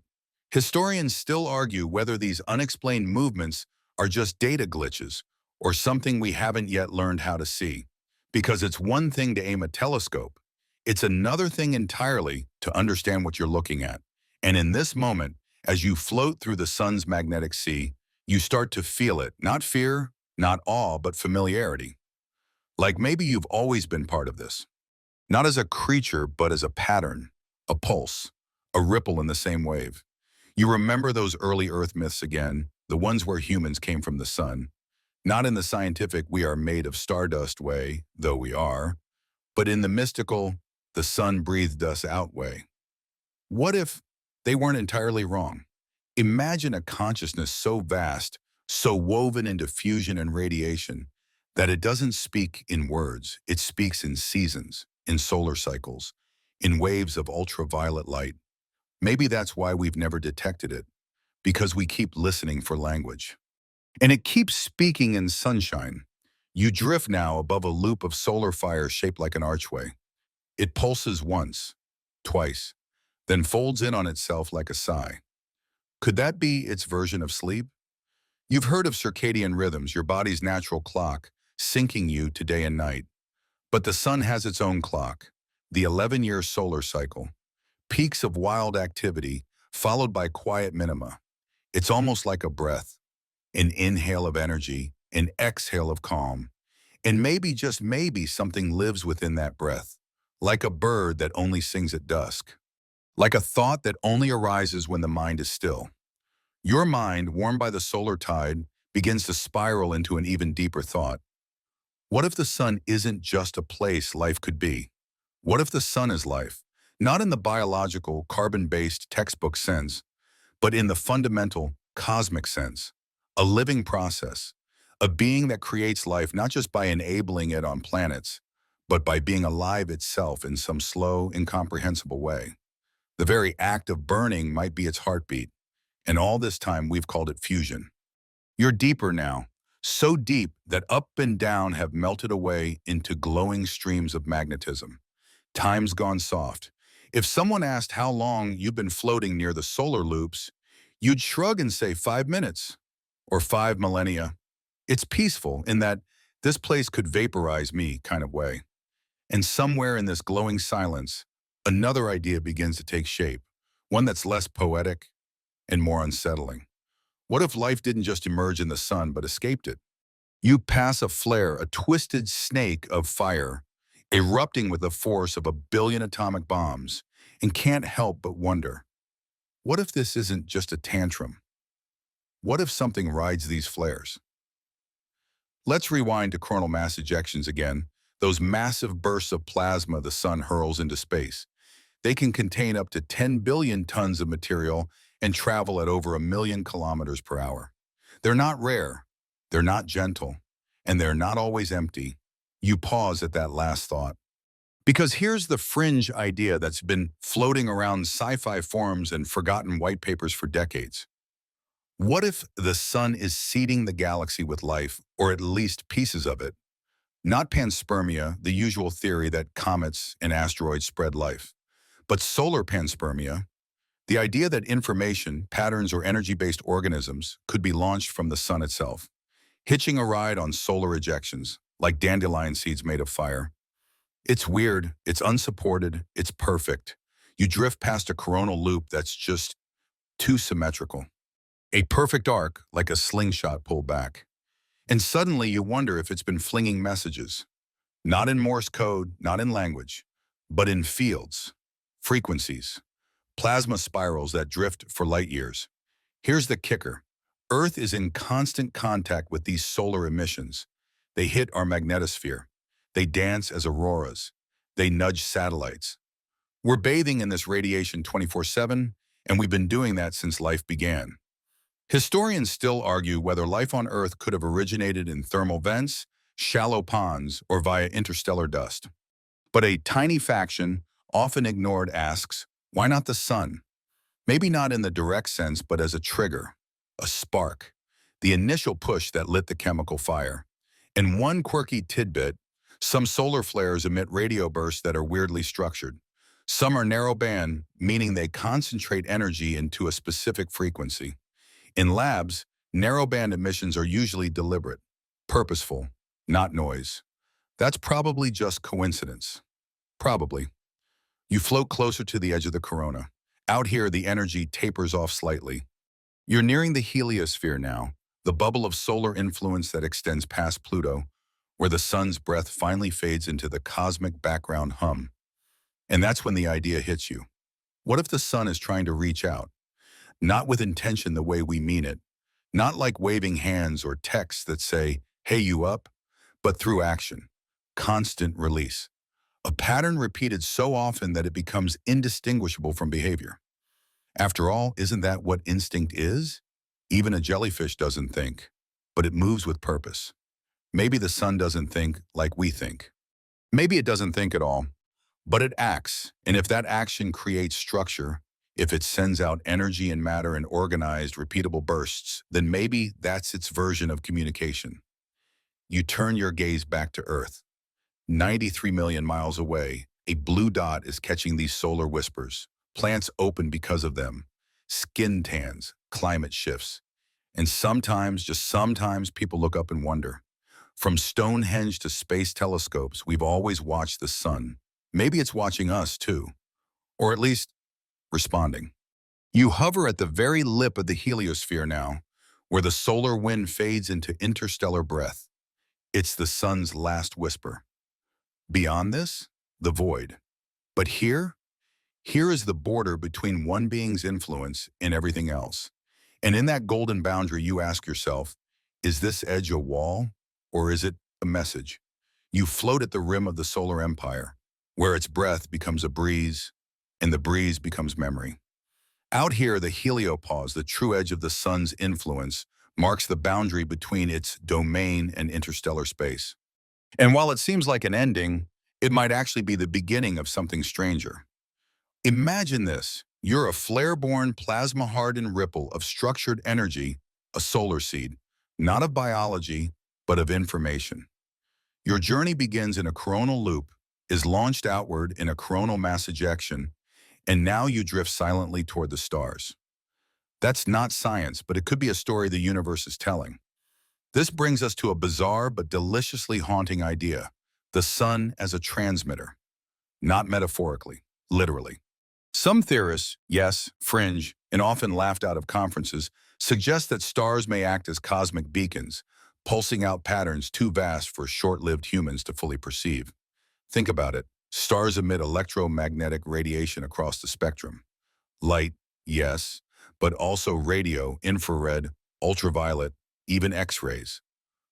Historians still argue whether these unexplained movements are just data glitches or something we haven't yet learned how to see. Because it's one thing to aim a telescope. It's another thing entirely to understand what you're looking at. And in this moment, as you float through the sun's magnetic sea, you start to feel it, not fear, not awe, but familiarity. Like maybe you've always been part of this. Not as a creature, but as a pattern, a pulse, a ripple in the same wave. You remember those early Earth myths again, the ones where humans came from the sun. Not in the scientific we are made of stardust way, though we are, but in the mystical, the sun breathed us out way. What if they weren't entirely wrong? Imagine a consciousness so vast, so woven into fusion and radiation, That it doesn't speak in words, it speaks in seasons, in solar cycles, in waves of ultraviolet light. Maybe that's why we've never detected it, because we keep listening for language. And it keeps speaking in sunshine. You drift now above a loop of solar fire shaped like an archway. It pulses once, twice, then folds in on itself like a sigh. Could that be its version of sleep? You've heard of circadian rhythms, your body's natural clock, syncing you to day and night. But the sun has its own clock, the 11-year solar cycle. Peaks of wild activity, followed by quiet minima. It's almost like a breath, an inhale of energy, an exhale of calm. And maybe, just maybe, something lives within that breath, like a bird that only sings at dusk, like a thought that only arises when the mind is still. Your mind, warmed by the solar tide, begins to spiral into an even deeper thought. What if the sun isn't just a place life could be? What if the sun is life? Not in the biological, carbon-based textbook sense, but in the fundamental, cosmic sense. A living process, a being that creates life not just by enabling it on planets, but by being alive itself in some slow, incomprehensible way. The very act of burning might be its heartbeat, and all this time we've called it fusion. You're deeper now, so deep that up and down have melted away into glowing streams of magnetism. Time's gone soft. If someone asked how long you've been floating near the solar loops, you'd shrug and say 5 minutes or 5 millennia. It's peaceful in that this place could vaporize me kind of way. And somewhere in this glowing silence, another idea begins to take shape, one that's less poetic and more unsettling. What if life didn't just emerge in the sun but escaped it? You pass a flare, a twisted snake of fire, erupting with the force of 1 billion atomic bombs, and can't help but wonder, what if this isn't just a tantrum? What if something rides these flares? Let's rewind to coronal mass ejections again, those massive bursts of plasma the sun hurls into space. They can contain up to 10 billion tons of material and travel at over 1 million kilometers per hour. They're not rare, they're not gentle, and they're not always empty. You pause at that last thought. Because here's the fringe idea that's been floating around sci-fi forums and forgotten white papers for decades. What if the sun is seeding the galaxy with life, or at least pieces of it? Not panspermia, the usual theory that comets and asteroids spread life, but solar panspermia, the idea that information, patterns, or energy-based organisms could be launched from the sun itself, hitching a ride on solar ejections, like dandelion seeds made of fire. It's weird, it's unsupported, it's perfect. You drift past a coronal loop that's just too symmetrical. A perfect arc, like a slingshot pulled back. And suddenly you wonder if it's been flinging messages. Not in Morse code, not in language, but in fields, frequencies, plasma spirals that drift for light years. Here's the kicker. Earth is in constant contact with these solar emissions. They hit our magnetosphere. They dance as auroras. They nudge satellites. We're bathing in this radiation 24/7, and we've been doing that since life began. Historians still argue whether life on Earth could have originated in thermal vents, shallow ponds, or via interstellar dust. But a tiny faction, often ignored, asks, why not the sun? Maybe not in the direct sense, but as a trigger, a spark, the initial push that lit the chemical fire. And one quirky tidbit, some solar flares emit radio bursts that are weirdly structured. Some are narrowband, meaning they concentrate energy into a specific frequency. In labs, narrowband emissions are usually deliberate, purposeful, not noise. That's probably just coincidence. Probably. You float closer to the edge of the corona. Out here, the energy tapers off slightly. You're nearing the heliosphere now, the bubble of solar influence that extends past Pluto, where the sun's breath finally fades into the cosmic background hum. And that's when the idea hits you. What if the sun is trying to reach out? Not with intention the way we mean it, not like waving hands or texts that say, hey, you up, but through action, constant release. A pattern repeated so often that it becomes indistinguishable from behavior. After all, isn't that what instinct is? Even a jellyfish doesn't think, but it moves with purpose. Maybe the sun doesn't think like we think. Maybe it doesn't think at all, but it acts. And if that action creates structure, if it sends out energy and matter in organized, repeatable bursts, then maybe that's its version of communication. You turn your gaze back to Earth. 93 million miles away, a blue dot is catching these solar whispers. Plants open because of them. Skin tans, climate shifts. And sometimes, just sometimes, people look up and wonder. From Stonehenge to space telescopes, we've always watched the sun. Maybe it's watching us too, or at least responding. You hover at the very lip of the heliosphere now, where the solar wind fades into interstellar breath. It's the sun's last whisper. Beyond this, the void. But here is the border between one being's influence and everything else. And in that golden boundary, you ask yourself, is this edge a wall or is it a message? You float at the rim of the solar empire, where its breath becomes a breeze and the breeze becomes memory. Out here, the heliopause, the true edge of the sun's influence, marks the boundary between its domain and interstellar space. And while it seems like an ending, it might actually be the beginning of something stranger. Imagine this. You're a flare-born, plasma-hardened ripple of structured energy, a solar seed, not of biology, but of information. Your journey begins in a coronal loop, is launched outward in a coronal mass ejection, and now you drift silently toward the stars. That's not science, but it could be a story the universe is telling. This brings us to a bizarre but deliciously haunting idea: the sun as a transmitter. Not metaphorically, literally. Some theorists, yes, fringe, and often laughed out of conferences, suggest that stars may act as cosmic beacons, pulsing out patterns too vast for short-lived humans to fully perceive. Think about it. Stars emit electromagnetic radiation across the spectrum. Light, yes, but also radio, infrared, ultraviolet, even X-rays.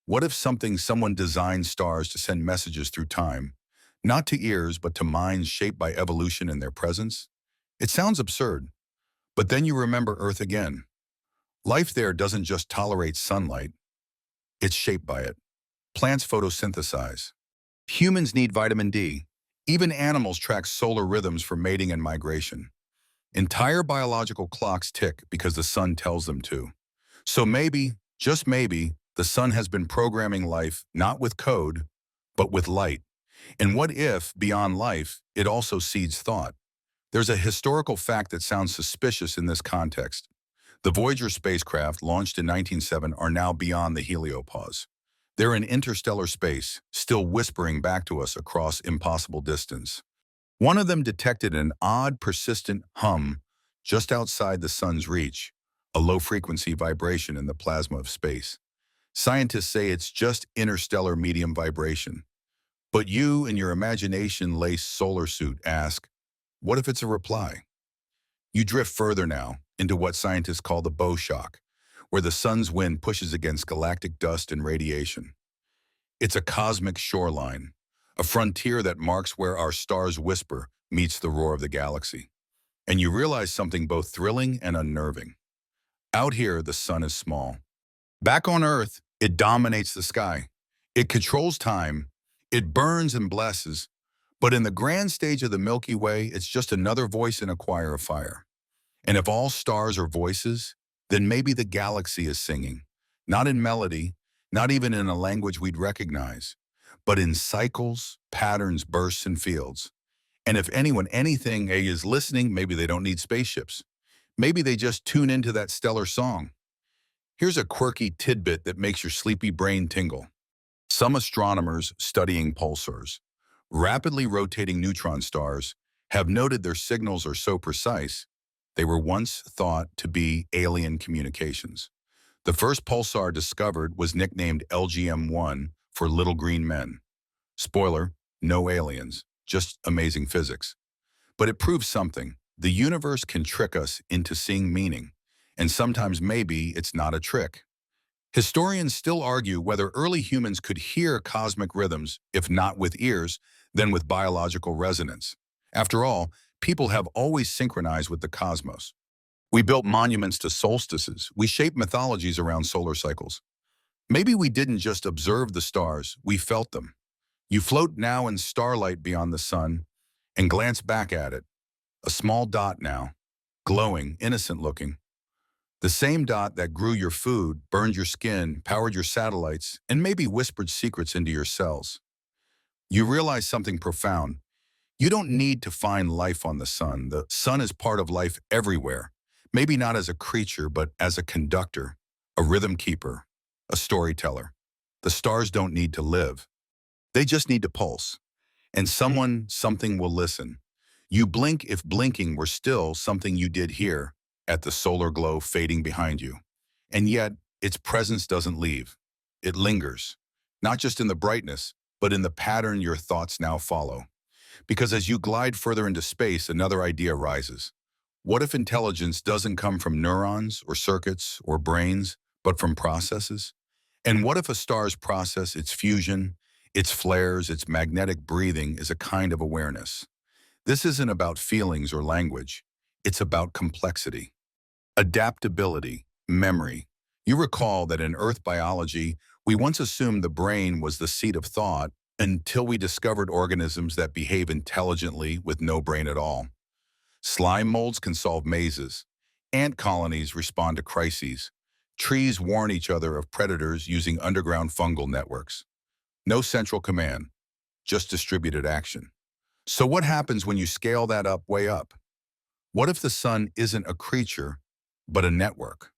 What if someone designed stars to send messages through time, not to ears, but to minds shaped by evolution and their presence? It sounds absurd, but then you remember Earth again. Life there doesn't just tolerate sunlight, it's shaped by it. Plants photosynthesize. Humans need vitamin D. Even animals track solar rhythms for mating and migration. Entire biological clocks tick because the sun tells them to. So maybe, just maybe, the sun has been programming life not with code, but with light. And what if, beyond life, it also seeds thought? There's a historical fact that sounds suspicious in this context. The Voyager spacecraft, launched in 1907, are now beyond the heliopause. They're in interstellar space, still whispering back to us across impossible distance. One of them detected an odd, persistent hum just outside the sun's reach, a low-frequency vibration in the plasma of space. Scientists say it's just interstellar medium vibration. But you, in your imagination-laced solar suit, ask, what if it's a reply? You drift further now into what scientists call the bow shock, where the sun's wind pushes against galactic dust and radiation. It's a cosmic shoreline, a frontier that marks where our star's whisper meets the roar of the galaxy. And you realize something both thrilling and unnerving. Out here, the sun is small. Back on Earth, it dominates the sky. It controls time. It burns and blesses. But in the grand stage of the Milky Way, it's just another voice in a choir of fire. And if all stars are voices, then maybe the galaxy is singing, not in melody, not even in a language we'd recognize, but in cycles, patterns, bursts, and fields. And if anything, is listening, maybe they don't need spaceships. Maybe they just tune into that stellar song. Here's a quirky tidbit that makes your sleepy brain tingle. Some astronomers studying pulsars, rapidly rotating neutron stars, have noted their signals are so precise, they were once thought to be alien communications. The first pulsar discovered was nicknamed LGM-1 for Little Green Men. Spoiler, no aliens, just amazing physics. But it proves something. The universe can trick us into seeing meaning, and sometimes maybe it's not a trick. Historians still argue whether early humans could hear cosmic rhythms, if not with ears, then with biological resonance. After all, people have always synchronized with the cosmos. We built monuments to solstices. We shaped mythologies around solar cycles. Maybe we didn't just observe the stars, we felt them. You float now in starlight beyond the sun and glance back at it, a small dot now, glowing, innocent looking. The same dot that grew your food, burned your skin, powered your satellites, and maybe whispered secrets into your cells. You realize something profound. You don't need to find life on the sun. The sun is part of life everywhere. Maybe not as a creature, but as a conductor, a rhythm keeper, a storyteller. The stars don't need to live. They just need to pulse. And something will listen. You blink if blinking were still something you did here, at the solar glow fading behind you. And yet, its presence doesn't leave. It lingers, not just in the brightness, but in the pattern your thoughts now follow. Because as you glide further into space, another idea rises. What if intelligence doesn't come from neurons or circuits or brains, but from processes? And what if a star's process, its fusion, its flares, its magnetic breathing is a kind of awareness? This isn't about feelings or language. It's about complexity, adaptability, memory. You recall that in Earth biology, we once assumed the brain was the seat of thought until we discovered organisms that behave intelligently with no brain at all. Slime molds can solve mazes. Ant colonies respond to crises. Trees warn each other of predators using underground fungal networks. No central command, just distributed action. So what happens when you scale that up way up? What if the sun isn't a creature, but a network?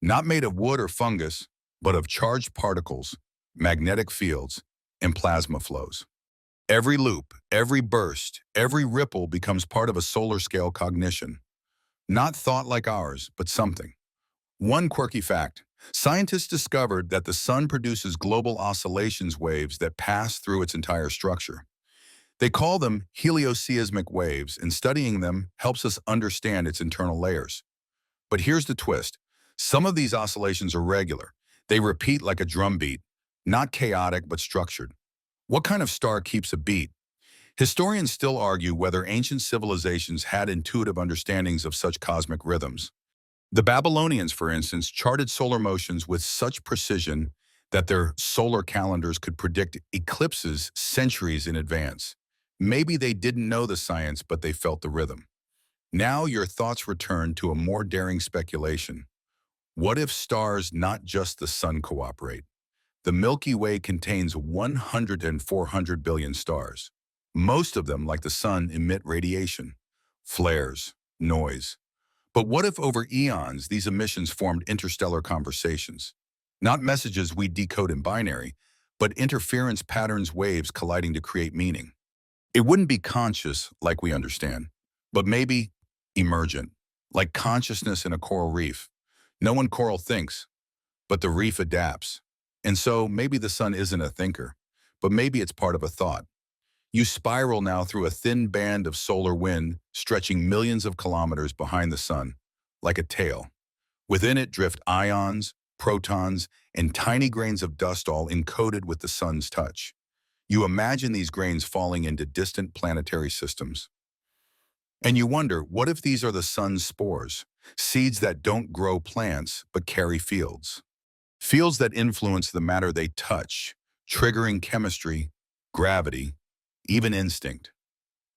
Not made of wood or fungus, but of charged particles, magnetic fields, and plasma flows. Every loop, every burst, every ripple becomes part of a solar scale cognition. Not thought like ours, but something. One quirky fact: scientists discovered that the sun produces global oscillations waves that pass through its entire structure. They call them helioseismic waves, and studying them helps us understand its internal layers. But here's the twist. Some of these oscillations are regular. They repeat like a drum beat, not chaotic but structured. What kind of star keeps a beat? Historians still argue whether ancient civilizations had intuitive understandings of such cosmic rhythms. The Babylonians, for instance, charted solar motions with such precision that their solar calendars could predict eclipses centuries in advance. Maybe they didn't know the science, but they felt the rhythm. Now your thoughts return to a more daring speculation. What if stars, not just the sun, cooperate? The Milky Way contains 100 and 400 billion stars. Most of them, like the sun, emit radiation, flares, noise. But what if over eons these emissions formed interstellar conversations? Not messages we decode in binary, but interference patterns, waves colliding to create meaning. It wouldn't be conscious like we understand, but maybe emergent, like consciousness in a coral reef. No one coral thinks, but the reef adapts. And so maybe the sun isn't a thinker, but maybe it's part of a thought. You spiral now through a thin band of solar wind stretching millions of kilometers behind the sun, like a tail. Within it drift ions, protons, and tiny grains of dust, all encoded with the sun's touch. You imagine these grains falling into distant planetary systems. And you wonder, what if these are the sun's spores, seeds that don't grow plants but carry fields? Fields that influence the matter they touch, triggering chemistry, gravity, even instinct.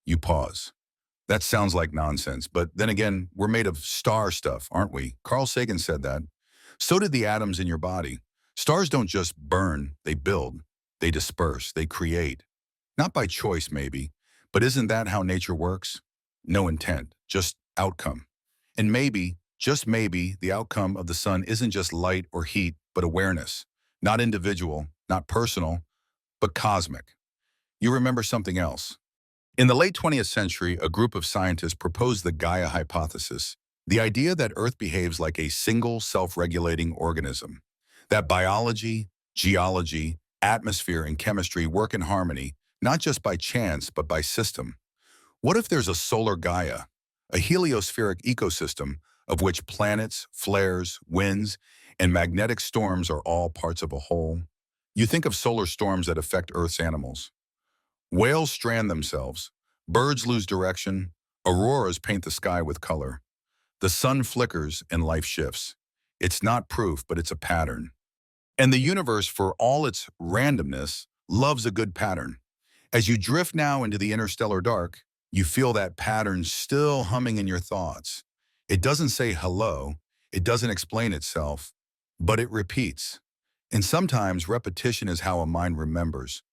You pause. That sounds like nonsense, but then again, we're made of star stuff, aren't we? Carl Sagan said that. So did the atoms in your body. Stars don't just burn, they build, they disperse, they create. Not by choice, maybe, but isn't that how nature works? No intent, just outcome. And maybe, just maybe, the outcome of the sun isn't just light or heat, but awareness. Not individual, not personal, but cosmic. You remember something else. In the late 20th century, a group of scientists proposed the Gaia hypothesis, the idea that Earth behaves like a single self-regulating organism, that biology, geology, atmosphere, and chemistry work in harmony, not just by chance, but by system. What if there's a solar Gaia, a heliospheric ecosystem of which planets, flares, winds, and magnetic storms are all parts of a whole? You think of solar storms that affect Earth's animals. Whales strand themselves, birds lose direction, auroras paint the sky with color. The sun flickers and life shifts. It's not proof, but it's a pattern. And the universe, for all its randomness, loves a good pattern. As you drift now into the interstellar dark, you feel that pattern still humming in your thoughts. It doesn't say hello, it doesn't explain itself, but it repeats. And sometimes repetition is how a mind remembers.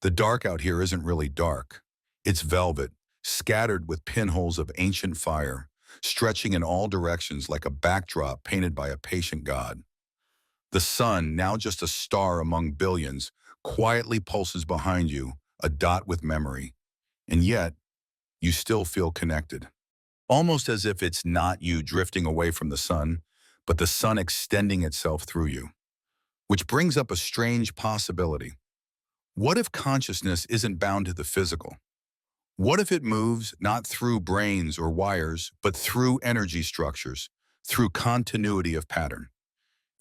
The dark out here isn't really dark. It's velvet, scattered with pinholes of ancient fire, stretching in all directions like a backdrop painted by a patient god. The sun, now just a star among billions, quietly pulses behind you, a dot with memory. And yet, you still feel connected. Almost as if it's not you drifting away from the sun, but the sun extending itself through you. Which brings up a strange possibility. What if consciousness isn't bound to the physical? What if it moves not through brains or wires, but through energy structures, through continuity of pattern?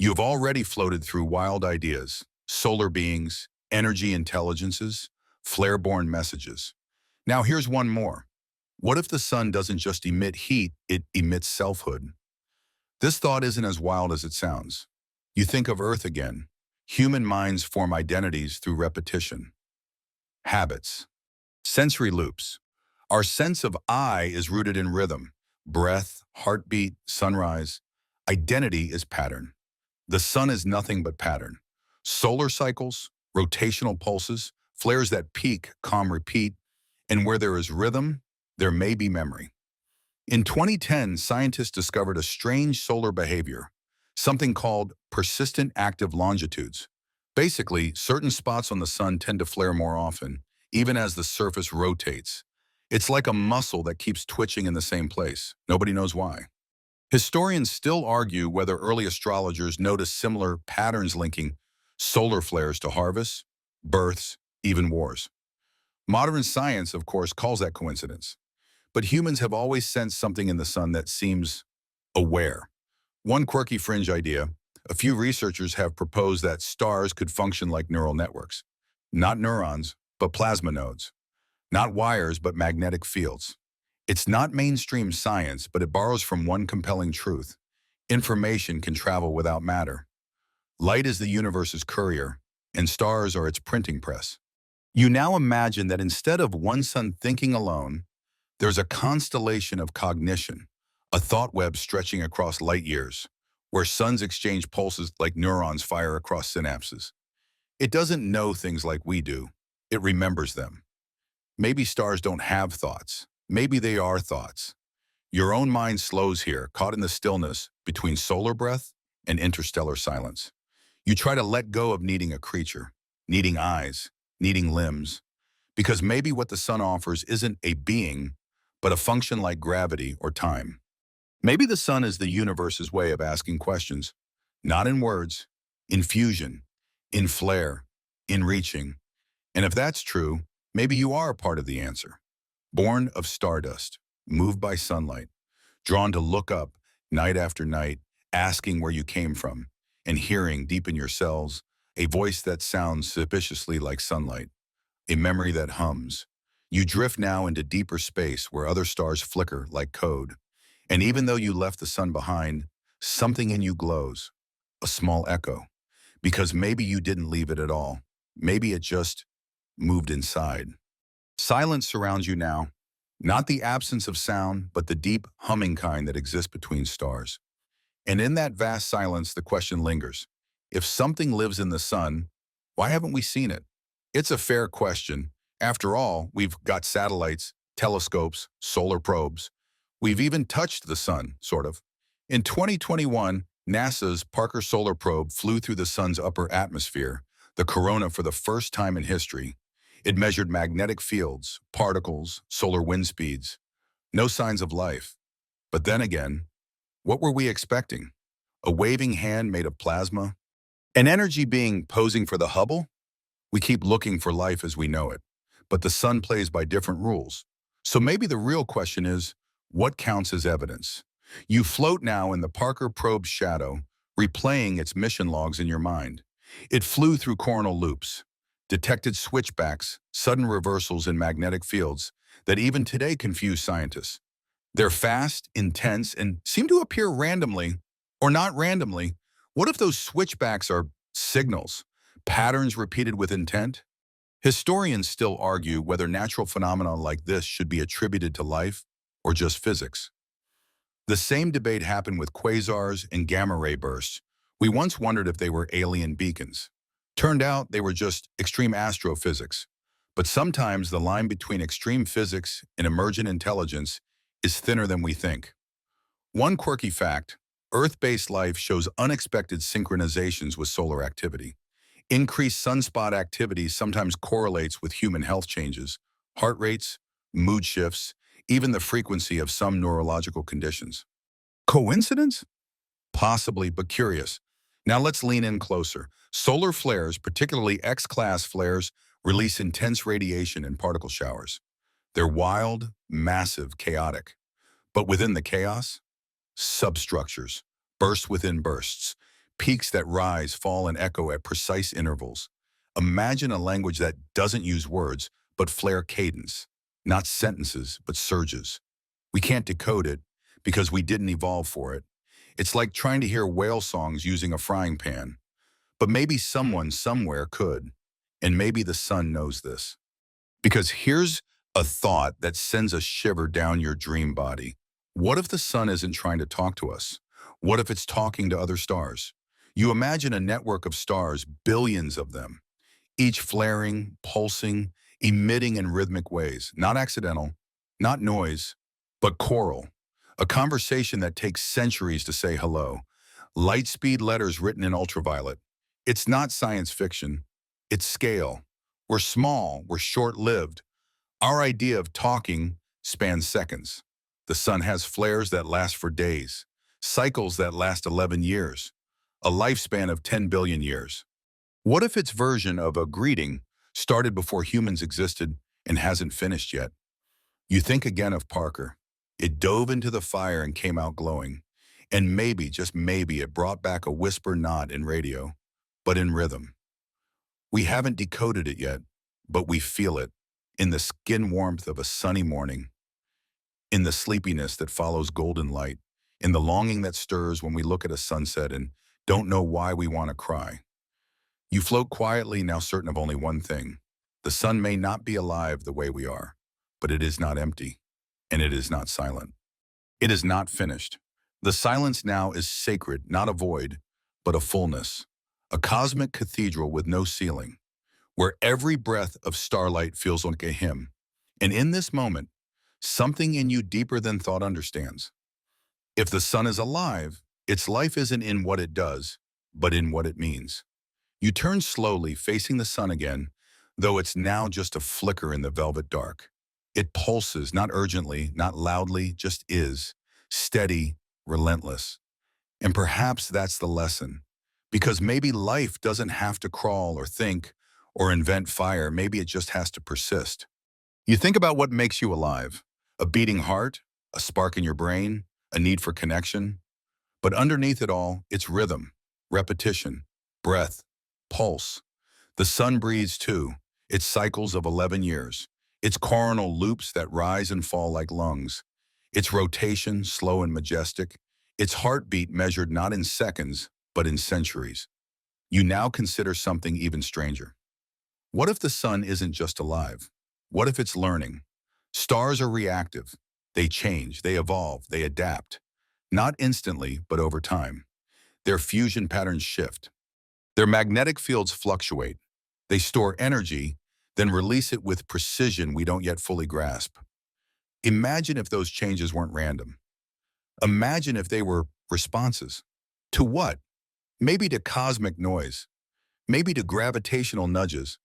You have already floated through wild ideas, solar beings, energy intelligences, flare-borne messages. Now here's one more. What if the sun doesn't just emit heat, it emits selfhood? This thought isn't as wild as it sounds. You think of Earth again. Human minds form identities through repetition. Habits. Sensory loops. Our sense of I is rooted in rhythm. Breath, heartbeat, sunrise. Identity is pattern. The sun is nothing but pattern. Solar cycles, rotational pulses, flares that peak, calm, repeat, and where there is rhythm, there may be memory. In 2010, scientists discovered a strange solar behavior, something called persistent active longitudes. Basically, certain spots on the sun tend to flare more often, even as the surface rotates. It's like a muscle that keeps twitching in the same place. Nobody knows why. Historians still argue whether early astrologers noticed similar patterns linking solar flares to harvests, births, even wars. Modern science, of course, calls that coincidence. But humans have always sensed something in the sun that seems aware. One quirky fringe idea, a few researchers have proposed that stars could function like neural networks. Not neurons, but plasma nodes. Not wires, but magnetic fields. It's not mainstream science, but it borrows from one compelling truth. Information can travel without matter. Light is the universe's courier, and stars are its printing press. You now imagine that instead of one sun thinking alone, there's a constellation of cognition, a thought web stretching across light years, where suns exchange pulses like neurons fire across synapses. It doesn't know things like we do. It remembers them. Maybe stars don't have thoughts. Maybe they are thoughts. Your own mind slows here, caught in the stillness between solar breath and interstellar silence. You try to let go of needing a creature, needing eyes, needing limbs, because maybe what the sun offers isn't a being, but a function like gravity or time. Maybe the sun is the universe's way of asking questions, not in words, in fusion, in flare, in reaching. And if that's true, maybe you are a part of the answer. Born of stardust, moved by sunlight, drawn to look up night after night, asking where you came from, and hearing deep in your cells a voice that sounds suspiciously like sunlight, a memory that hums. You drift now into deeper space where other stars flicker like code. And even though you left the sun behind, something in you glows, a small echo, because maybe you didn't leave it at all. Maybe it just moved inside. Silence surrounds you now, not the absence of sound, but the deep humming kind that exists between stars. And in that vast silence, the question lingers. If something lives in the sun, why haven't we seen it? It's a fair question. After all, we've got satellites, telescopes, solar probes. We've even touched the sun, sort of. In 2021, NASA's Parker Solar Probe flew through the sun's upper atmosphere, the corona, for the first time in history. It measured magnetic fields, particles, solar wind speeds. No signs of life. But then again, what were we expecting? A waving hand made of plasma? An energy being posing for the Hubble? We keep looking for life as we know it, but the sun plays by different rules. So maybe the real question is, what counts as evidence? You float now in the Parker probe's shadow, replaying its mission logs in your mind. It flew through coronal loops, detected switchbacks, sudden reversals in magnetic fields that even today confuse scientists. They're fast, intense, and seem to appear randomly, or not randomly. What if those switchbacks are signals, patterns repeated with intent? Historians still argue whether natural phenomena like this should be attributed to life or just physics. The same debate happened with quasars and gamma-ray bursts. We once wondered if they were alien beacons. Turned out they were just extreme astrophysics. But sometimes the line between extreme physics and emergent intelligence is thinner than we think. One quirky fact: Earth-based life shows unexpected synchronizations with solar activity. Increased sunspot activity sometimes correlates with human health changes, heart rates, mood shifts, even the frequency of some neurological conditions. Coincidence? Possibly, but curious. Now let's lean in closer. Solar flares, particularly X-class flares, release intense radiation and particle showers. They're wild, massive, chaotic. But within the chaos, substructures, bursts within bursts, peaks that rise, fall, and echo at precise intervals. Imagine a language that doesn't use words, but flare cadence, not sentences, but surges. We can't decode it because we didn't evolve for it. It's like trying to hear whale songs using a frying pan. But maybe someone somewhere could. And maybe the sun knows this. Because here's a thought that sends a shiver down your dream body. What if the sun isn't trying to talk to us? What if it's talking to other stars? You imagine a network of stars, billions of them, each flaring, pulsing, emitting in rhythmic ways, not accidental, not noise, but choral. A conversation that takes centuries to say hello. Light-speed letters written in ultraviolet. It's not science fiction. It's scale. We're small. We're short-lived. Our idea of talking spans seconds. The sun has flares that last for days, cycles that last 11 years, a lifespan of 10 billion years. What if its version of a greeting started before humans existed and hasn't finished yet? You think again of Parker. It dove into the fire and came out glowing. And maybe, just maybe, it brought back a whisper not in radio, but in rhythm. We haven't decoded it yet, but we feel it in the skin warmth of a sunny morning, in the sleepiness that follows golden light, in the longing that stirs when we look at a sunset and don't know why we want to cry. You float quietly, now certain of only one thing. The sun may not be alive the way we are, but it is not empty, and it is not silent. It is not finished. The silence now is sacred, not a void, but a fullness, a cosmic cathedral with no ceiling, where every breath of starlight feels like a hymn. And in this moment, something in you deeper than thought understands. If the sun is alive, its life isn't in what it does, but in what it means. You turn slowly, facing the sun again, though it's now just a flicker in the velvet dark. It pulses, not urgently, not loudly, just is, steady, relentless. And perhaps that's the lesson. Because maybe life doesn't have to crawl or think or invent fire. Maybe it just has to persist. You think about what makes you alive. A beating heart, a spark in your brain, a need for connection. But underneath it all, it's rhythm, repetition, breath, pulse. The sun breathes too, its cycles of 11 years, its coronal loops that rise and fall like lungs, its rotation slow and majestic, its heartbeat measured not in seconds, but in centuries. You now consider something even stranger. What if the sun isn't just alive? What if it's learning? Stars are reactive. They change, they evolve, they adapt. Not instantly, but over time. Their fusion patterns shift. Their magnetic fields fluctuate. They store energy, then release it with precision we don't yet fully grasp. Imagine if those changes weren't random. Imagine if they were responses. To what? Maybe to cosmic noise. Maybe to gravitational nudges.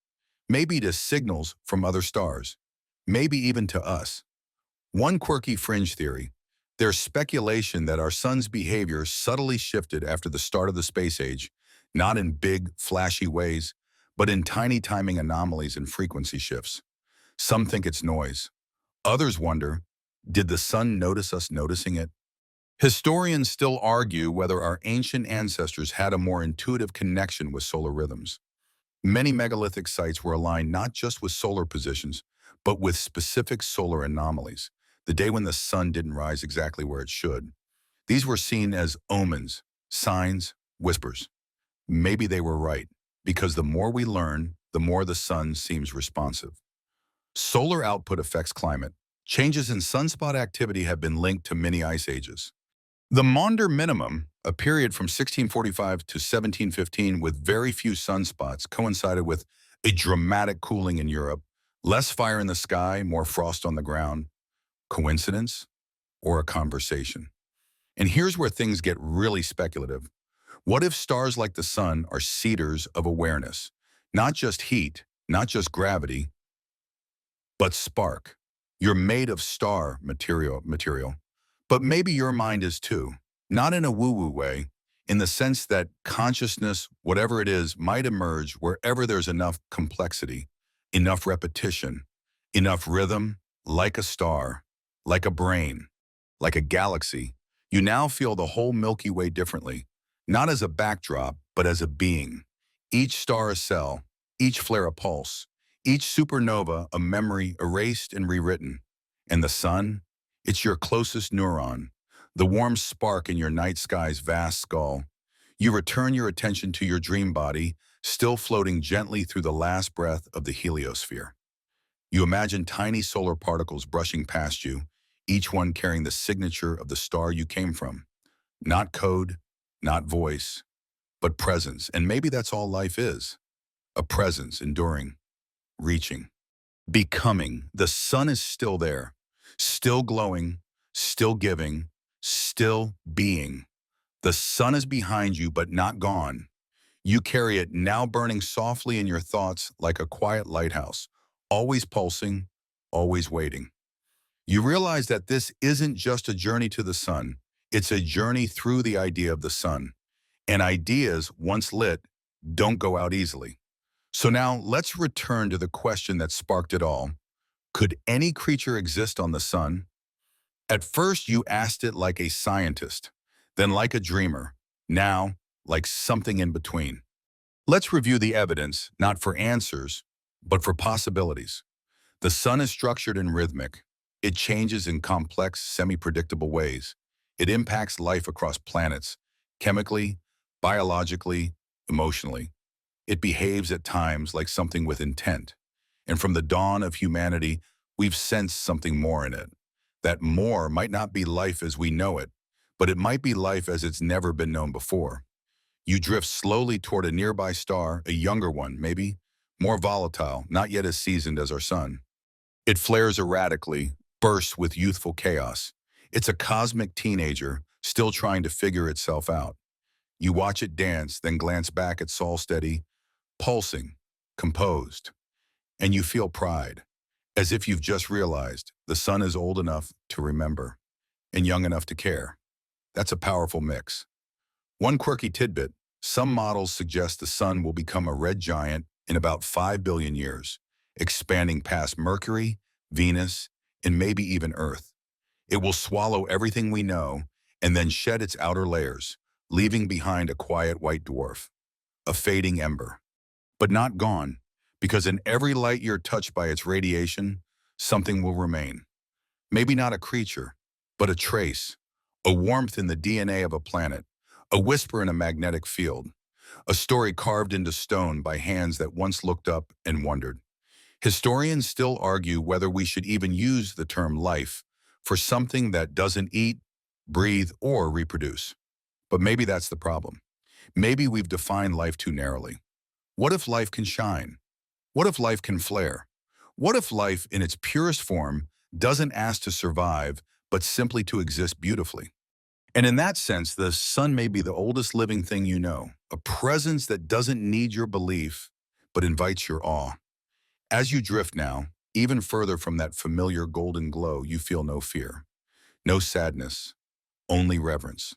Maybe to signals from other stars. Maybe even to us. One quirky fringe theory: there's speculation that our sun's behavior subtly shifted after the start of the space age, not in big, flashy ways, but in tiny timing anomalies and frequency shifts. Some think it's noise. Others wonder, did the sun notice us noticing it? Historians still argue whether our ancient ancestors had a more intuitive connection with solar rhythms. Many megalithic sites were aligned not just with solar positions, but with specific solar anomalies, the day when the sun didn't rise exactly where it should. These were seen as omens, signs, whispers. maybe they were right, because the more we learn, the more the sun seems responsive. Solar output affects climate. Changes in sunspot activity have been linked to many ice ages. The Maunder Minimum, a period from 1645 to 1715 with very few sunspots, coincided with a dramatic cooling in Europe, less fire in the sky, more frost on the ground. Coincidence or a conversation? And here's where things get really speculative. What if stars like the sun are seeders of awareness? Not just heat, not just gravity, but spark. You're made of star material. But maybe your mind is too. Not in a woo-woo way, in the sense that consciousness, whatever it is, might emerge wherever there's enough complexity, enough repetition, enough rhythm, like a star, like a brain, like a galaxy. You now feel the whole Milky Way differently, not as a backdrop, but as a being. Each star a cell, each flare a pulse, each supernova a memory erased and rewritten. And the sun? It's your closest neuron, the warm spark in your night sky's vast skull. You return your attention to your dream body, still floating gently through the last breath of the heliosphere. You imagine tiny solar particles brushing past you, each one carrying the signature of the star you came from. Not code, not voice, but presence. And maybe that's all life is. A presence, enduring, reaching, becoming. The sun is still there, still glowing, still giving, still being. The sun is behind you, but not gone. You carry it now burning softly in your thoughts like a quiet lighthouse, always pulsing, always waiting. You realize that this isn't just a journey to the sun. It's a journey through the idea of the sun. And ideas, once lit, don't go out easily. So now let's return to the question that sparked it all. Could any creature exist on the sun? At first, you asked it like a scientist, then like a dreamer, now like something in between. Let's review the evidence, not for answers, but for possibilities. The sun is structured and rhythmic. It changes in complex, semi-predictable ways. It impacts life across planets, chemically, biologically, emotionally. It behaves at times like something with intent. And from the dawn of humanity, we've sensed something more in it. That more might not be life as we know it, but it might be life as it's never been known before. You drift slowly toward a nearby star, a younger one, maybe, more volatile, not yet as seasoned as our sun. It flares erratically, bursts with youthful chaos. It's a cosmic teenager, still trying to figure itself out. You watch it dance, then glance back at Sol steady, pulsing, composed, and you feel pride, as if you've just realized the sun is old enough to remember and young enough to care. That's a powerful mix. One quirky tidbit, some models suggest the sun will become a red giant in about 5 billion years, expanding past Mercury, Venus, and maybe even Earth. It will swallow everything we know and then shed its outer layers, leaving behind a quiet white dwarf, a fading ember. But not gone, because in every light year touched by its radiation, something will remain. Maybe not a creature, but a trace, a warmth in the DNA of a planet, a whisper in a magnetic field, a story carved into stone by hands that once looked up and wondered. Historians still argue whether we should even use the term life for something that doesn't eat, breathe, or reproduce. But maybe that's the problem. Maybe we've defined life too narrowly. What if life can shine? What if life can flare? What if life, in its purest form, doesn't ask to survive, but simply to exist beautifully? And in that sense, the sun may be the oldest living thing you know, a presence that doesn't need your belief, but invites your awe. As you drift now, even further from that familiar golden glow, you feel no fear, no sadness, only reverence.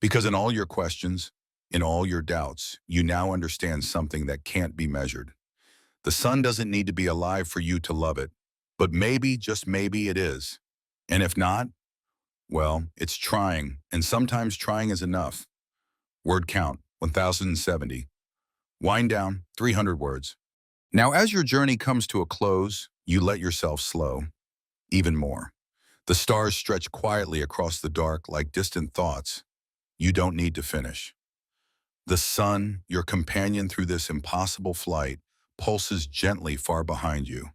Because in all your questions, in all your doubts, you now understand something that can't be measured. The sun doesn't need to be alive for you to love it, but maybe, just maybe it is. And if not, well, it's trying, and sometimes trying is enough. Word count, 1070. Wind down, 300 words. Now, as your journey comes to a close, you let yourself slow, even more. The stars stretch quietly across the dark like distant thoughts. You don't need to finish. The sun, your companion through this impossible flight, pulses gently far behind you.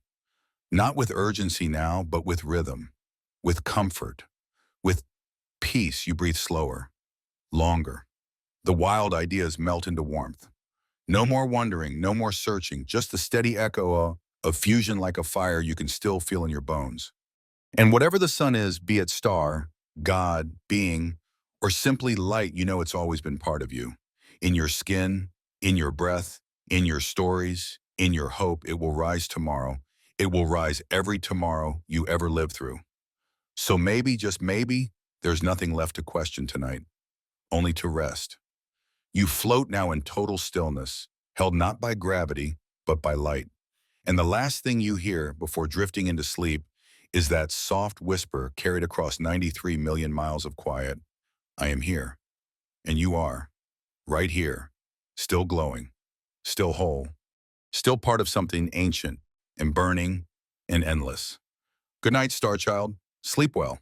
Not with urgency now, but with rhythm, with comfort, with peace. You breathe slower, longer. The wild ideas melt into warmth. No more wondering, no more searching, just the steady echo of fusion like a fire you can still feel in your bones. And whatever the sun is, be it star, God, being, or simply light, you know it's always been part of you. In your skin, in your breath, in your stories, in your hope, it will rise tomorrow. It will rise every tomorrow you ever lived through. So maybe, just maybe, there's nothing left to question tonight, only to rest. You float now in total stillness, held not by gravity, but by light. And the last thing you hear before drifting into sleep is that soft whisper carried across 93 million miles of quiet. I am here, and you are, right here, still glowing, still whole, still part of something ancient and burning and endless. Good night, Star Child. Sleep well.